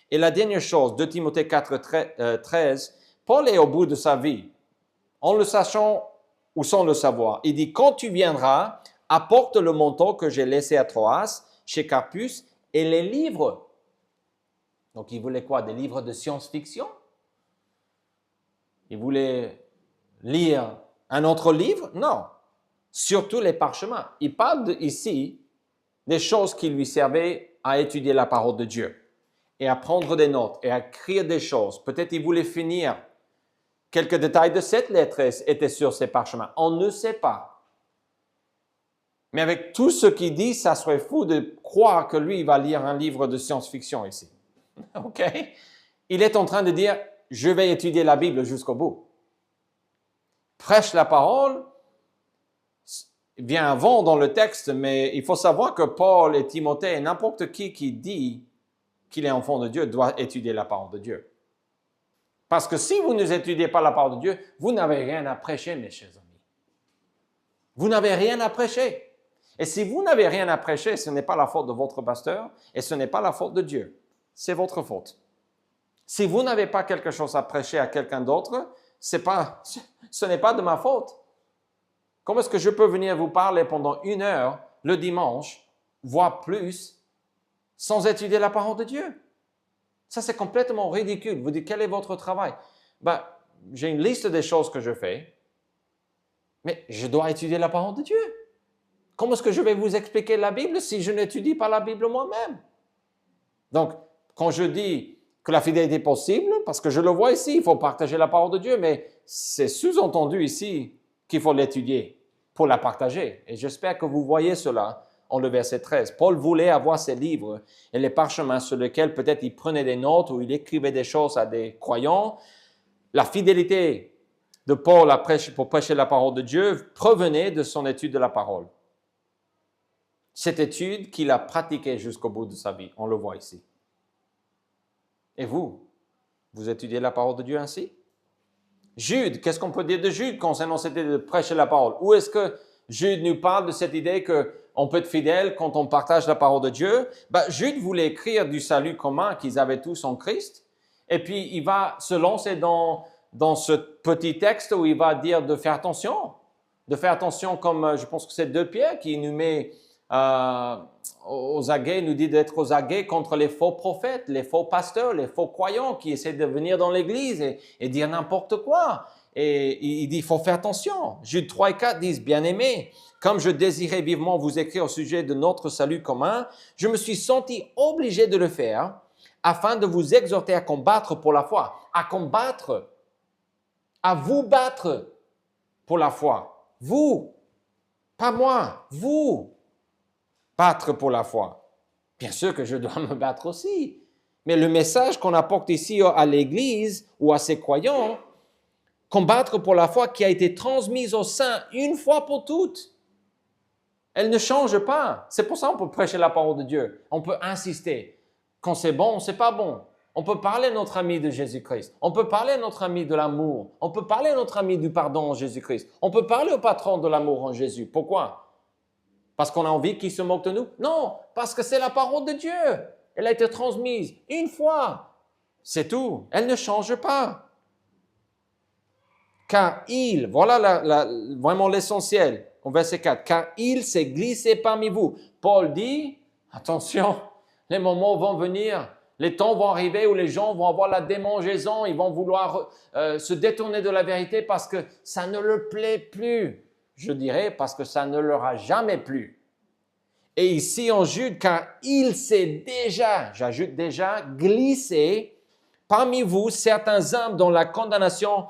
Et la dernière chose, 2 Timothée 4, 13, Paul est au bout de sa vie, en le sachant ou sans le savoir. Il dit, quand tu viendras, apporte le manteau que j'ai laissé à Troas, chez Carpus, et les livres. Donc, il voulait quoi? Des livres de science-fiction? Il voulait lire un autre livre? Non. Surtout les parchemins. Il parle ici des choses qui lui servaient à étudier la parole de Dieu et à prendre des notes et à écrire des choses. Peut-être il voulait finir. Quelques détails de cette lettre étaient sur ces parchemins. On ne sait pas. Mais avec tout ce qu'il dit, ça serait fou de croire que lui, il va lire un livre de science-fiction ici. OK? Il est en train de dire, je vais étudier la Bible jusqu'au bout. Prêche la parole, vient avant dans le texte, mais il faut savoir que Paul et Timothée et n'importe qui dit qu'il est enfant de Dieu doit étudier la parole de Dieu. Parce que si vous ne étudiez pas la parole de Dieu, vous n'avez rien à prêcher, mes chers amis. Vous n'avez rien à prêcher. Et si vous n'avez rien à prêcher, ce n'est pas la faute de votre pasteur et ce n'est pas la faute de Dieu. C'est votre faute. Si vous n'avez pas quelque chose à prêcher à quelqu'un d'autre, ce n'est pas de ma faute. Comment est-ce que je peux venir vous parler pendant 1 heure le dimanche, voire plus, sans étudier la parole de Dieu? Ça, c'est complètement ridicule. Vous dites, quel est votre travail? J'ai une liste des choses que je fais, mais je dois étudier la parole de Dieu. Comment est-ce que je vais vous expliquer la Bible si je n'étudie pas la Bible moi-même? Donc, quand je dis que la fidélité est possible, parce que je le vois ici, il faut partager la parole de Dieu, mais c'est sous-entendu ici qu'il faut l'étudier pour la partager. Et j'espère que vous voyez cela en le verset 13. Paul voulait avoir ses livres et les parchemins sur lesquels peut-être il prenait des notes ou il écrivait des choses à des croyants. La fidélité de Paul pour prêcher la parole de Dieu provenait de son étude de la parole. Cette étude qu'il a pratiquée jusqu'au bout de sa vie, on le voit ici. Et vous étudiez la parole de Dieu ainsi? Jude, qu'est-ce qu'on peut dire de Jude concernant cette idée de prêcher la parole? Où est-ce que Jude nous parle de cette idée qu'on peut être fidèle quand on partage la parole de Dieu? Jude voulait écrire du salut commun qu'ils avaient tous en Christ. Et puis, il va se lancer dans ce petit texte où il va dire de faire attention. De faire attention comme, je pense que c'est 2 Pierre qui nous met aux aguets, nous dit d'être aux aguets contre les faux prophètes, les faux pasteurs, les faux croyants qui essaient de venir dans l'église et dire n'importe quoi. Et il dit, il faut faire attention. Jude 3 et 4 disent, bien-aimés, comme je désirais vivement vous écrire au sujet de notre salut commun, je me suis senti obligé de le faire afin de vous exhorter à combattre pour la foi. À combattre, à vous battre pour la foi. Vous, pas moi, vous. Battre pour la foi. Bien sûr que je dois me battre aussi. Mais le message qu'on apporte ici à l'Église ou à ses croyants, combattre pour la foi qui a été transmise au sein une fois pour toutes. Elle ne change pas. C'est pour ça qu'on peut prêcher la parole de Dieu. On peut insister. Quand c'est bon, c'est pas bon. On peut parler à notre ami de Jésus-Christ. On peut parler à notre ami de l'amour. On peut parler à notre ami du pardon en Jésus-Christ. On peut parler au patron de l'amour en Jésus. Pourquoi? Parce qu'on a envie qu'il se moque de nous? Non, parce que c'est la parole de Dieu. Elle a été transmise une fois. C'est tout. Elle ne change pas. Car voilà vraiment l'essentiel, au verset 4, car il s'est glissé parmi vous. Paul dit, attention, les moments vont venir, les temps vont arriver où les gens vont avoir la démangeaison, ils vont vouloir se détourner de la vérité parce que ça ne leur plaît plus. Je dirais parce que ça ne leur a jamais plu. Et ici en Jude, car il s'est déjà, j'ajoute déjà, glissé parmi vous certains hommes dont la condamnation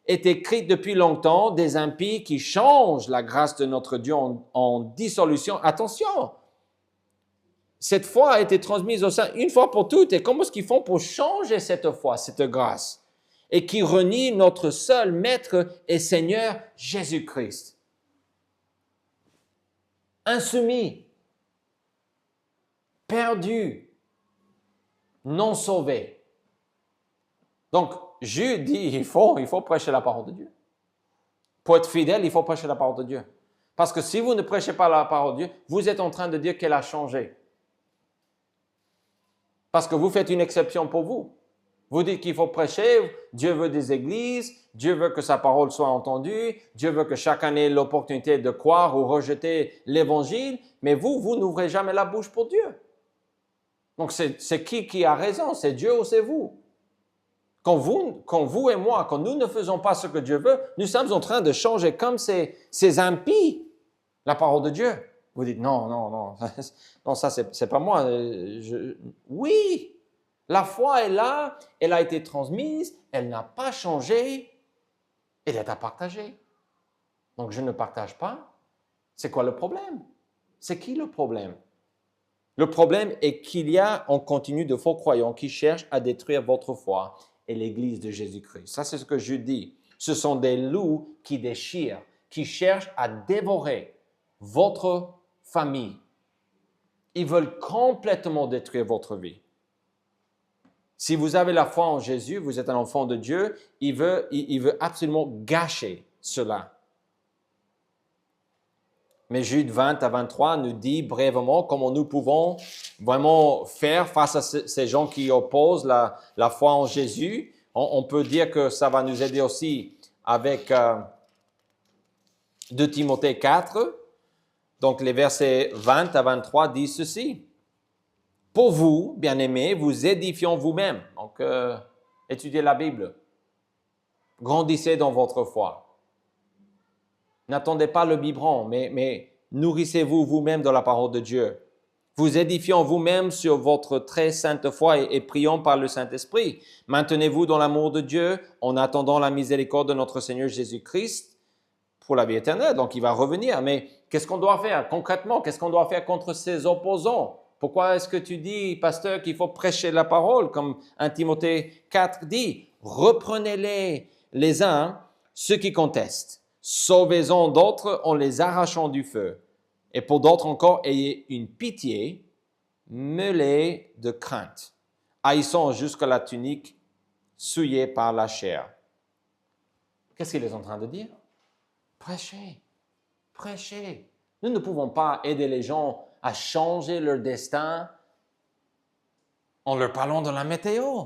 est écrite depuis longtemps, des impies qui changent la grâce de notre Dieu en dissolution. Attention, cette foi a été transmise au sein une fois pour toutes. Et comment est-ce qu'ils font pour changer cette foi, cette grâce? Et qui renie notre seul Maître et Seigneur Jésus-Christ. Insoumis, perdu, non sauvé. Donc, Jude dit, il faut prêcher la parole de Dieu. Pour être fidèle, il faut prêcher la parole de Dieu. Parce que si vous ne prêchez pas la parole de Dieu, vous êtes en train de dire qu'elle a changé. Parce que vous faites une exception pour vous. Vous dites qu'il faut prêcher, Dieu veut des églises, Dieu veut que sa parole soit entendue, Dieu veut que chacun ait l'opportunité de croire ou rejeter l'évangile, mais vous n'ouvrez jamais la bouche pour Dieu. Donc c'est qui a raison, c'est Dieu ou c'est vous? Quand vous et moi, quand nous ne faisons pas ce que Dieu veut, nous sommes en train de changer comme ces impies la parole de Dieu. Vous dites, non, non, ça c'est pas moi. Oui, la foi est là, elle a été transmise, elle n'a pas changé, elle est à partager. Donc je ne partage pas. C'est quoi le problème? C'est qui le problème? Le problème est qu'il y a en continu de faux croyants qui cherchent à détruire votre foi et l'Église de Jésus-Christ. Ça, c'est ce que je dis. Ce sont des loups qui déchirent, qui cherchent à dévorer votre famille. Ils veulent complètement détruire votre vie. Si vous avez la foi en Jésus, vous êtes un enfant de Dieu, il veut absolument gâcher cela. Mais Jude 20 à 23 nous dit brièvement comment nous pouvons vraiment faire face à ces gens qui opposent la foi en Jésus. On peut dire que ça va nous aider aussi avec 2 Timothée 4. Donc les versets 20 à 23 disent ceci. Pour vous, bien-aimés, vous édifions vous-même. Donc, étudiez la Bible. Grandissez dans votre foi. N'attendez pas le biberon, mais nourrissez-vous vous-même de la parole de Dieu. Vous édifions vous-même sur votre très sainte foi et prions par le Saint-Esprit. Maintenez-vous dans l'amour de Dieu en attendant la miséricorde de notre Seigneur Jésus-Christ pour la vie éternelle. Donc, il va revenir. Mais qu'est-ce qu'on doit faire concrètement? Qu'est-ce qu'on doit faire contre ces opposants? Pourquoi est-ce que tu dis, pasteur, qu'il faut prêcher la parole, comme 1 Timothée 4 dit? Reprenez-les les uns, ceux qui contestent. Sauvez-en d'autres en les arrachant du feu. Et pour d'autres encore, ayez une pitié mêlée de crainte, haïssant jusqu'à la tunique souillée par la chair. Qu'est-ce qu'il est en train de dire? Prêchez, prêchez. Nous ne pouvons pas aider les gens à changer leur destin en leur parlant de la météo.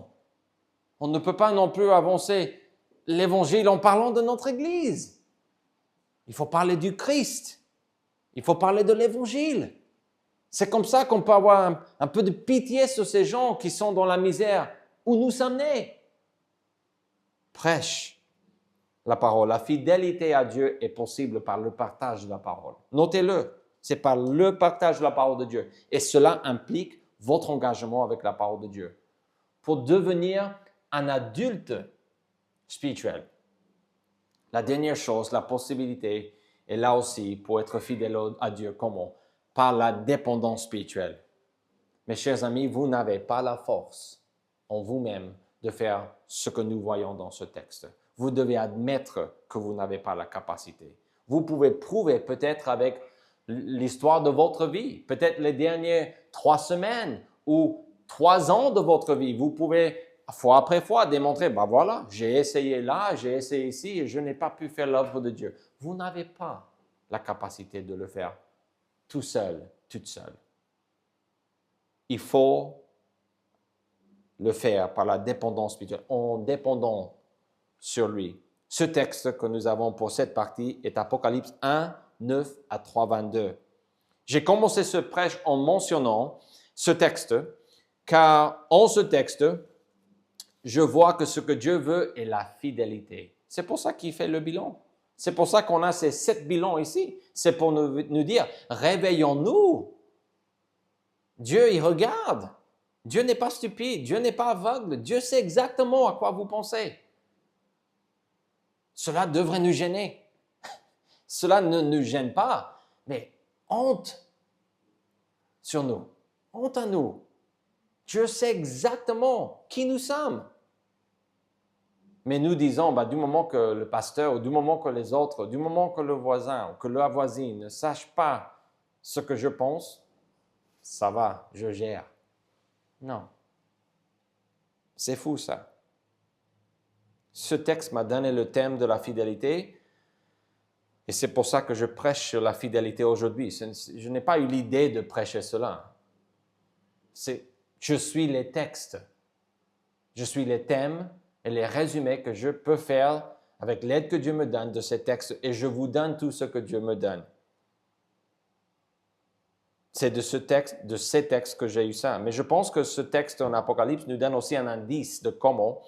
On ne peut pas non plus avancer l'Évangile en parlant de notre Église. Il faut parler du Christ. Il faut parler de l'Évangile. C'est comme ça qu'on peut avoir un peu de pitié sur ces gens qui sont dans la misère où nous sommes nés. Prêche la parole. La fidélité à Dieu est possible par le partage de la parole. Notez-le, c'est par le partage de la parole de Dieu. Et cela implique votre engagement avec la parole de Dieu. Pour devenir un adulte spirituel, la dernière chose, la possibilité est là aussi pour être fidèle à Dieu. Comment? Par la dépendance spirituelle. Mes chers amis, vous n'avez pas la force en vous-même de faire ce que nous voyons dans ce texte. Vous devez admettre que vous n'avez pas la capacité. Vous pouvez prouver peut-être avec l'histoire de votre vie, peut-être les dernières 3 semaines ou 3 ans de votre vie. Vous pouvez, fois après fois, démontrer, ben voilà, j'ai essayé là, j'ai essayé ici et je n'ai pas pu faire l'œuvre de Dieu. Vous n'avez pas la capacité de le faire tout seul, toute seule. Il faut le faire par la dépendance spirituelle, en dépendant sur lui. Ce texte que nous avons pour cette partie est Apocalypse 1, 9 à 3, 22. J'ai commencé ce prêche en mentionnant ce texte, car en ce texte, je vois que ce que Dieu veut est la fidélité. C'est pour ça qu'il fait le bilan. C'est pour ça qu'on a ces 7 bilans ici. C'est pour nous dire, réveillons-nous. Dieu, il regarde. Dieu n'est pas stupide. Dieu n'est pas aveugle. Dieu sait exactement à quoi vous pensez. Cela devrait nous gêner. Cela ne nous gêne pas, mais honte sur nous. Honte à nous. Dieu sait exactement qui nous sommes. Mais nous disons, du moment que le pasteur, ou du moment que les autres, du moment que le voisin, ou que la voisine ne sache pas ce que je pense, ça va, je gère. Non. C'est fou ça. Ce texte m'a donné le thème de la fidélité et c'est pour ça que je prêche sur la fidélité aujourd'hui. Je n'ai pas eu l'idée de prêcher cela. Je suis les textes. Je suis les thèmes et les résumés que je peux faire avec l'aide que Dieu me donne de ces textes et je vous donne tout ce que Dieu me donne. C'est de ces textes que j'ai eu ça. Mais je pense que ce texte en Apocalypse nous donne aussi un indice de comment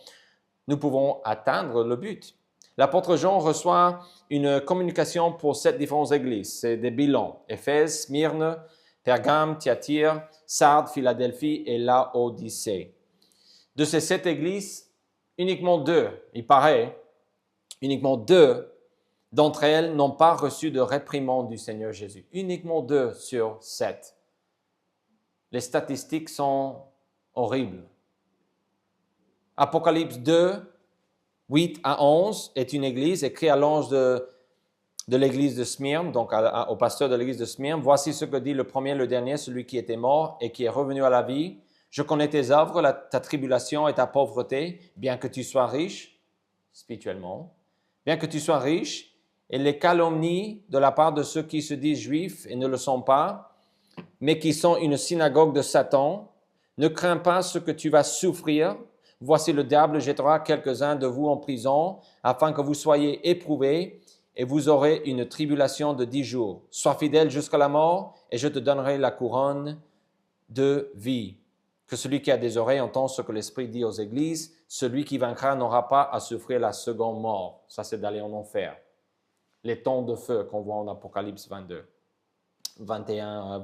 nous pouvons atteindre le but. L'apôtre Jean reçoit une communication pour 7 différentes églises. C'est des bilans. Éphèse, Smyrne, Pergame, Thyatire, Sardes, Philadelphie et Laodicée. De ces 7 églises, uniquement 2, il paraît, uniquement 2 d'entre elles n'ont pas reçu de réprimande du Seigneur Jésus. Uniquement 2 sur 7. Les statistiques sont horribles. Apocalypse 2, 8 à 11 est une église écrite à l'ange de l'église de Smyrne, donc au pasteur de l'église de Smyrne. Voici ce que dit le premier, le dernier, celui qui était mort et qui est revenu à la vie. Je connais tes œuvres, ta tribulation et ta pauvreté, bien que tu sois riche, spirituellement, bien que tu sois riche, et les calomnies de la part de ceux qui se disent juifs et ne le sont pas, mais qui sont une synagogue de Satan. Ne crains pas ce que tu vas souffrir. Voici le diable jettera quelques-uns de vous en prison, afin que vous soyez éprouvés, et vous aurez une tribulation de 10 jours. Sois fidèle jusqu'à la mort, et je te donnerai la couronne de vie. Que celui qui a des oreilles entende ce que l'Esprit dit aux églises. Celui qui vaincra n'aura pas à souffrir la seconde mort. Ça, c'est d'aller en enfer. Les temps de feu qu'on voit en Apocalypse 22. 21,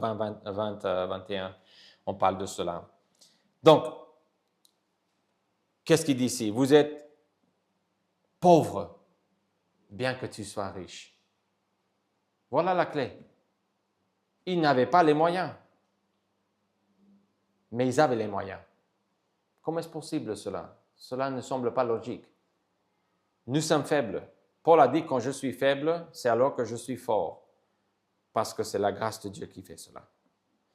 on parle de cela. Donc, qu'est-ce qu'il dit ici? Vous êtes pauvre, bien que tu sois riche. Voilà la clé. Ils n'avaient pas les moyens, mais ils avaient les moyens. Comment est-ce possible cela? Cela ne semble pas logique. Nous sommes faibles. Paul a dit, quand je suis faible, c'est alors que je suis fort. Parce que c'est la grâce de Dieu qui fait cela.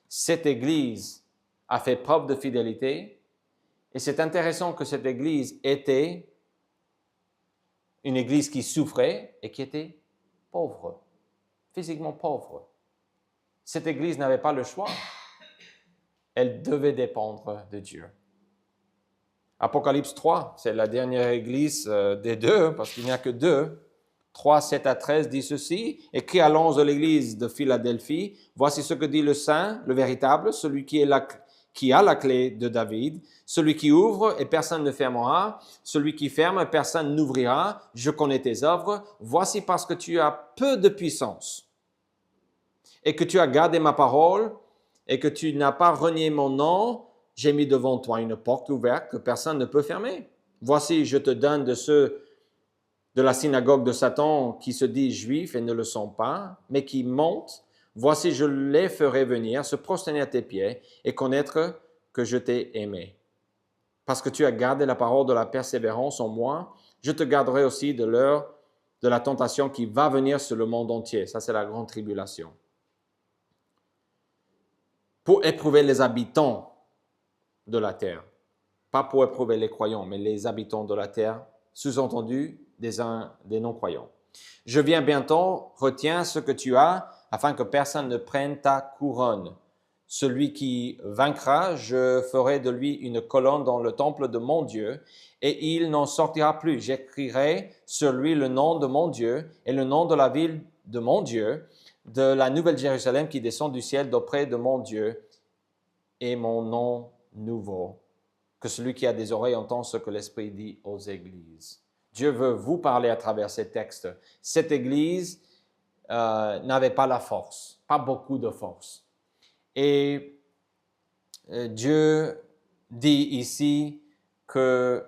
Cette Église a fait preuve de fidélité. Et c'est intéressant que cette Église était une Église qui souffrait et qui était pauvre, physiquement pauvre. Cette Église n'avait pas le choix. Elle devait dépendre de Dieu. Apocalypse 3, c'est la dernière Église des deux, parce qu'il n'y a que 2. 3, 7 à 13 dit ceci, écrit à l'ange de l'église de Philadelphie, voici ce que dit le Saint, le véritable, celui qui a la clé de David, celui qui ouvre et personne ne fermera, celui qui ferme et personne n'ouvrira, je connais tes œuvres, voici parce que tu as peu de puissance et que tu as gardé ma parole et que tu n'as pas renié mon nom, j'ai mis devant toi une porte ouverte que personne ne peut fermer. Voici, je te donne de ceux de la synagogue de Satan qui se disent juifs et ne le sont pas, mais qui montent. Voici, je les ferai venir, se prosterner à tes pieds et connaître que je t'ai aimé. Parce que tu as gardé la parole de la persévérance en moi, je te garderai aussi de l'heure de la tentation qui va venir sur le monde entier. Ça, c'est la grande tribulation. Pour éprouver les habitants de la terre. Pas pour éprouver les croyants, mais les habitants de la terre, sous-entendu des non-croyants. Je viens bientôt, retiens ce que tu as, afin que personne ne prenne ta couronne. Celui qui vaincra, je ferai de lui une colonne dans le temple de mon Dieu, et il n'en sortira plus. J'écrirai sur lui le nom de mon Dieu et le nom de la ville de mon Dieu, de la nouvelle Jérusalem qui descend du ciel d'auprès de mon Dieu, et mon nom nouveau. Que celui qui a des oreilles entende ce que l'Esprit dit aux églises. Dieu veut vous parler à travers ces textes. Cette Église n'avait pas la force, pas beaucoup de force. Et Dieu dit ici qu'il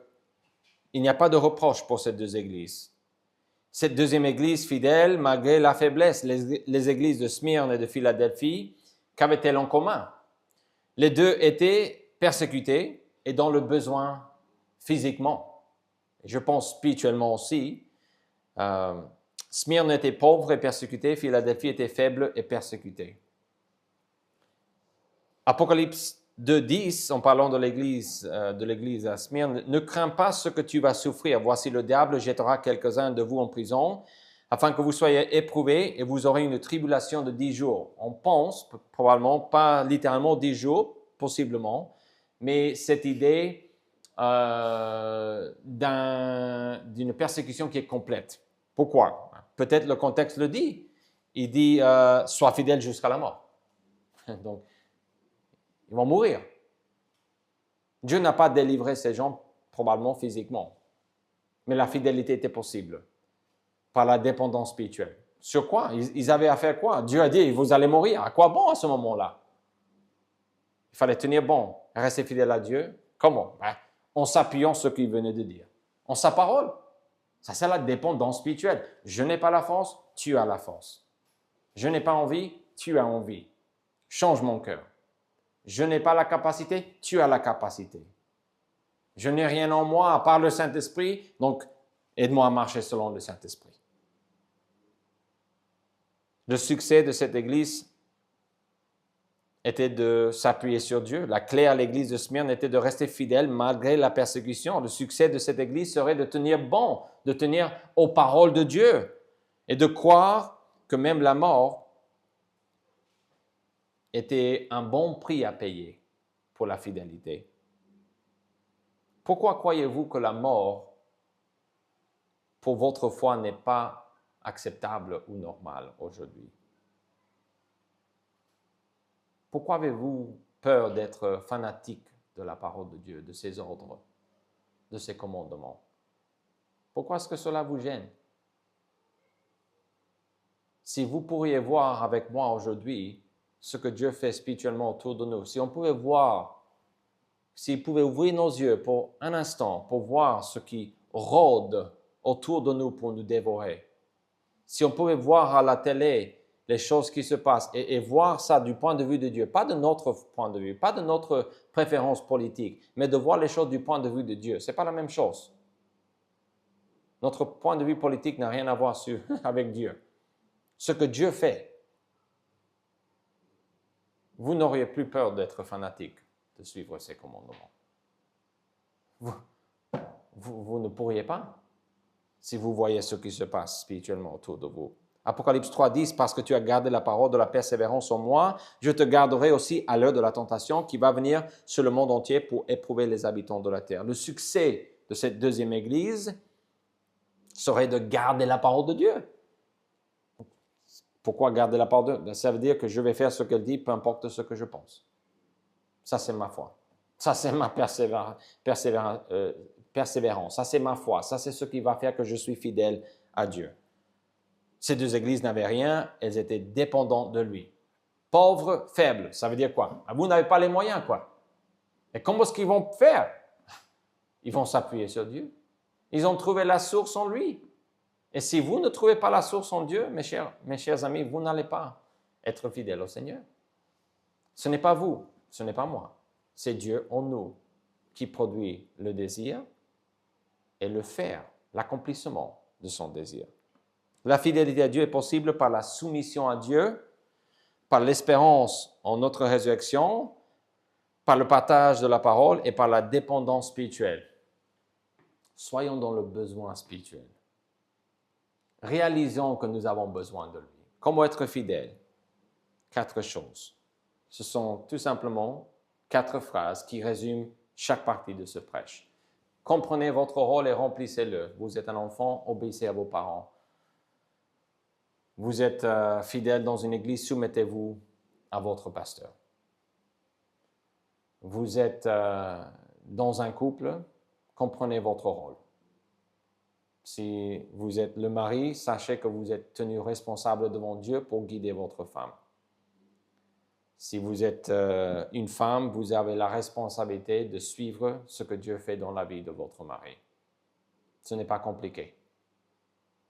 n'y a pas de reproche pour ces 2 églises. Cette deuxième Église fidèle, malgré la faiblesse, les églises de Smyrne et de Philadelphie, qu'avaient-elles en commun? Les 2 étaient persécutés et dans le besoin physiquement. Je pense spirituellement aussi. Smyrne était pauvre et persécuté, Philadelphie était faible et persécuté. Apocalypse 2:10, en parlant de l'église à Smyrne, ne crains pas ce que tu vas souffrir. Voici le diable jettera quelques-uns de vous en prison, afin que vous soyez éprouvés et vous aurez une tribulation de 10 jours. On pense, probablement, pas littéralement 10 jours, possiblement, mais cette idée d'une persécution qui est complète. Pourquoi? Peut-être le contexte le dit. Il dit « Sois fidèle jusqu'à la mort ». Donc, ils vont mourir. Dieu n'a pas délivré ces gens probablement physiquement, mais la fidélité était possible par la dépendance spirituelle. Sur quoi? Ils avaient à faire quoi? Dieu a dit « Vous allez mourir ». À quoi bon à ce moment-là? Il fallait tenir bon, rester fidèle à Dieu. Comment? En s'appuyant sur ce qu'il venait de dire. En sa parole. Ça, c'est la dépendance spirituelle. Je n'ai pas la force, tu as la force. Je n'ai pas envie, tu as envie. Change mon cœur. Je n'ai pas la capacité, tu as la capacité. Je n'ai rien en moi à part le Saint-Esprit, donc aide-moi à marcher selon le Saint-Esprit. Le succès de cette Église était de s'appuyer sur Dieu. La clé à l'Église de Smyrne était de rester fidèle malgré la persécution. Le succès de cette Église serait de tenir bon, de tenir aux paroles de Dieu et de croire que même la mort était un bon prix à payer pour la fidélité. Pourquoi croyez-vous que la mort pour votre foi n'est pas acceptable ou normale aujourd'hui? Pourquoi avez-vous peur d'être fanatique de la parole de Dieu, de ses ordres, de ses commandements? Pourquoi est-ce que cela vous gêne? Si vous pourriez voir avec moi aujourd'hui ce que Dieu fait spirituellement autour de nous, si on pouvait voir, s'il pouvait ouvrir nos yeux pour un instant, pour voir ce qui rôde autour de nous pour nous dévorer, si on pouvait voir à la télé les choses qui se passent et voir ça du point de vue de Dieu, pas de notre point de vue, pas de notre préférence politique, mais de voir les choses du point de vue de Dieu, ce n'est pas la même chose. Notre point de vue politique n'a rien à voir avec Dieu. Ce que Dieu fait, vous n'auriez plus peur d'être fanatique, de suivre ses commandements. Vous ne pourriez pas si vous voyez ce qui se passe spirituellement autour de vous. Apocalypse 3:10, parce que tu as gardé la parole de la persévérance en moi, je te garderai aussi à l'heure de la tentation qui va venir sur le monde entier pour éprouver les habitants de la terre. Le succès de cette deuxième Église serait de garder la parole de Dieu. Pourquoi garder la parole de Dieu? Ça veut dire que je vais faire ce qu'elle dit, peu importe ce que je pense. Ça, c'est ma foi. Ça, c'est ma persévérance. Ça, c'est ma foi. Ça, c'est ce qui va faire que je suis fidèle à Dieu. Ces deux églises n'avaient rien, elles étaient dépendantes de lui. Pauvres, faibles, ça veut dire quoi? Vous n'avez pas les moyens, quoi. Et comment est-ce qu'ils vont faire? Ils vont s'appuyer sur Dieu. Ils ont trouvé la source en lui. Et si vous ne trouvez pas la source en Dieu, mes chers amis, vous n'allez pas être fidèles au Seigneur. Ce n'est pas vous, ce n'est pas moi. C'est Dieu en nous qui produit le désir et le faire, l'accomplissement de son désir. La fidélité à Dieu est possible par la soumission à Dieu, par l'espérance en notre résurrection, par le partage de la parole et par la dépendance spirituelle. Soyons dans le besoin spirituel. Réalisons que nous avons besoin de lui. Comment être fidèle? 4 choses. Ce sont tout simplement 4 phrases qui résument chaque partie de ce prêche. Comprenez votre rôle et remplissez-le. Vous êtes un enfant, obéissez à vos parents. Vous êtes fidèle dans une église, soumettez-vous à votre pasteur. Vous êtes dans un couple, comprenez votre rôle. Si vous êtes le mari, sachez que vous êtes tenu responsable devant Dieu pour guider votre femme. Si vous êtes une femme, vous avez la responsabilité de suivre ce que Dieu fait dans la vie de votre mari. Ce n'est pas compliqué.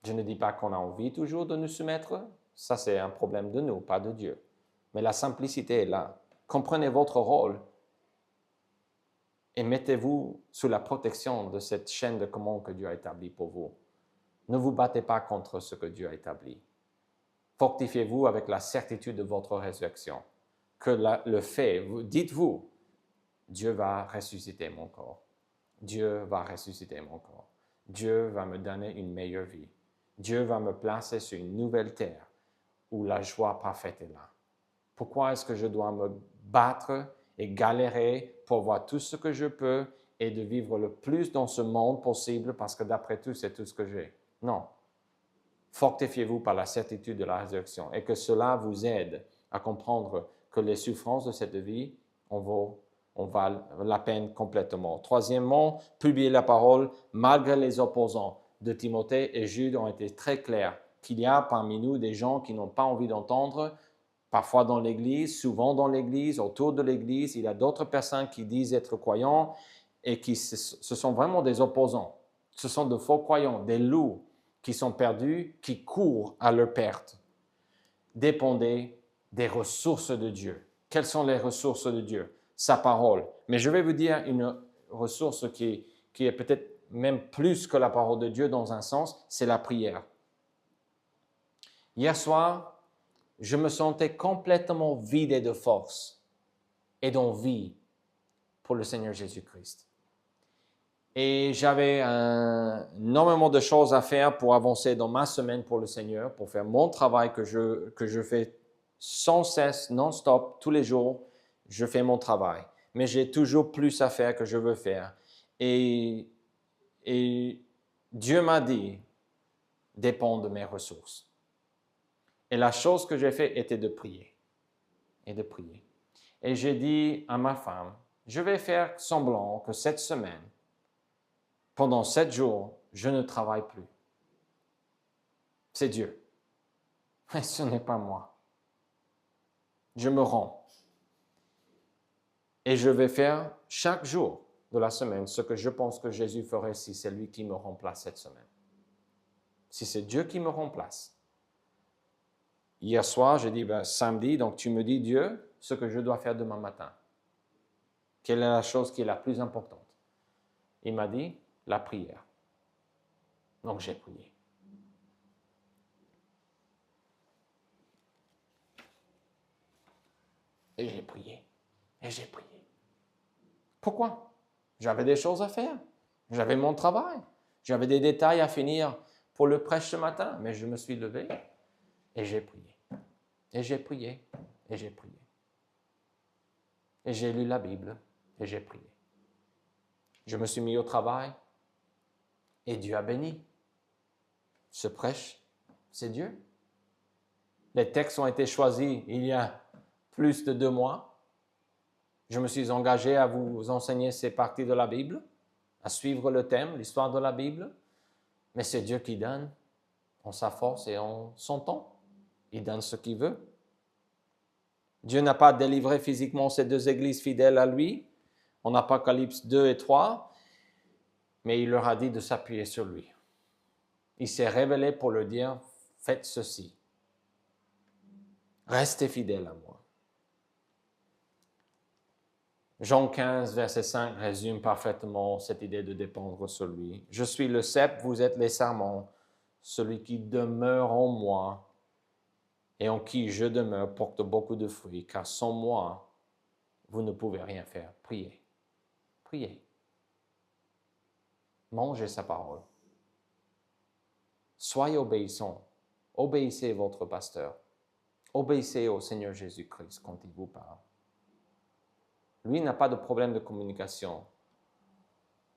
Je ne dis pas qu'on a envie toujours de nous soumettre. Ça, c'est un problème de nous, pas de Dieu. Mais la simplicité est là. Comprenez votre rôle et mettez-vous sous la protection de cette chaîne de commande que Dieu a établie pour vous. Ne vous battez pas contre ce que Dieu a établi. Fortifiez-vous avec la certitude de votre résurrection. Que le fait, dites-vous, Dieu va ressusciter mon corps. Dieu va ressusciter mon corps. Dieu va me donner une meilleure vie. Dieu va me placer sur une nouvelle terre où la joie parfaite est là. Pourquoi est-ce que je dois me battre et galérer pour voir tout ce que je peux et de vivre le plus dans ce monde possible parce que d'après tout, c'est tout ce que j'ai? Non. Fortifiez-vous par la certitude de la résurrection et que cela vous aide à comprendre que les souffrances de cette vie, on valent la peine complètement. Troisièmement, publier la parole malgré les opposants de Timothée et Jude ont été très clairs qu'il y a parmi nous des gens qui n'ont pas envie d'entendre, parfois dans l'Église, souvent dans l'Église, autour de l'Église. Il y a d'autres personnes qui disent être croyants et qui ce sont vraiment des opposants. Ce sont de faux croyants, des loups qui sont perdus, qui courent à leur perte. Dépendez des ressources de Dieu. Quelles sont les ressources de Dieu? Sa parole. Mais je vais vous dire une ressource qui est peut-être même plus que la parole de Dieu dans un sens, c'est la prière. Hier soir, je me sentais complètement vidé de force et d'envie pour le Seigneur Jésus-Christ. Et j'avais énormément de choses à faire pour avancer dans ma semaine pour le Seigneur, pour faire mon travail que je fais sans cesse, non-stop, tous les jours. Je fais mon travail. Mais j'ai toujours plus à faire que je veux faire. Et Dieu m'a dit, dépend de mes ressources. Et la chose que j'ai faite était de prier. Et de prier. Et j'ai dit à ma femme, je vais faire semblant que cette semaine, pendant 7 jours, je ne travaille plus. C'est Dieu. Mais ce n'est pas moi. Je me rends. Et je vais faire chaque jour de la semaine ce que je pense que Jésus ferait si c'est lui qui me remplace cette semaine. Si c'est Dieu qui me remplace. Hier soir, j'ai dit, samedi, donc tu me dis, Dieu, ce que je dois faire demain matin. Quelle est la chose qui est la plus importante? Il m'a dit, la prière. Donc j'ai prié. Et j'ai prié. Et j'ai prié. Pourquoi? J'avais des choses à faire. J'avais mon travail. J'avais des détails à finir pour le prêche ce matin. Mais je me suis levé et j'ai prié. Et j'ai prié. Et j'ai prié. Et j'ai lu la Bible et j'ai prié. Je me suis mis au travail et Dieu a béni. Ce prêche, c'est Dieu. Les textes ont été choisis il y a plus de 2 mois. Je me suis engagé à vous enseigner ces parties de la Bible, à suivre le thème, l'histoire de la Bible. Mais c'est Dieu qui donne en sa force et en son temps. Il donne ce qu'il veut. Dieu n'a pas délivré physiquement ces 2 églises fidèles à lui, en Apocalypse 2 et 3, mais il leur a dit de s'appuyer sur lui. Il s'est révélé pour leur dire, faites ceci. Restez fidèles à moi. Jean 15, verset 5 résume parfaitement cette idée de dépendre sur lui. Je suis le cep, vous êtes les sarments. Celui qui demeure en moi et en qui je demeure porte beaucoup de fruits, car sans moi, vous ne pouvez rien faire. Priez. Priez. Mangez sa parole. Soyez obéissants. Obéissez votre pasteur. Obéissez au Seigneur Jésus-Christ quand il vous parle. Lui n'a pas de problème de communication.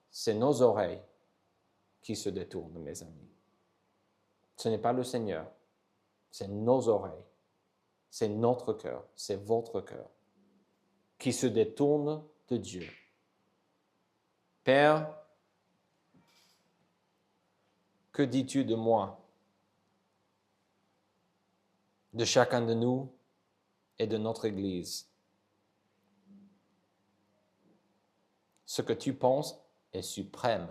C'est nos oreilles qui se détournent, mes amis. Ce n'est pas le Seigneur. C'est nos oreilles. C'est notre cœur. C'est votre cœur qui se détourne de Dieu. Père, que dis-tu de moi, de chacun de nous et de notre Église? Ce que tu penses est suprême,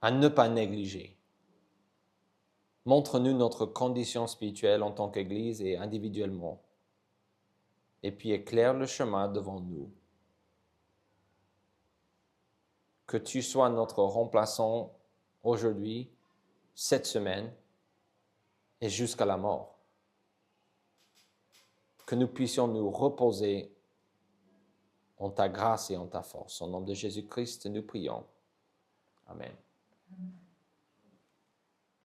à ne pas négliger. Montre-nous notre condition spirituelle en tant qu'Église et individuellement, et puis éclaire le chemin devant nous. Que tu sois notre remplaçant aujourd'hui, cette semaine, et jusqu'à la mort. Que nous puissions nous reposer en ta grâce et en ta force. Au nom de Jésus-Christ, nous prions. Amen.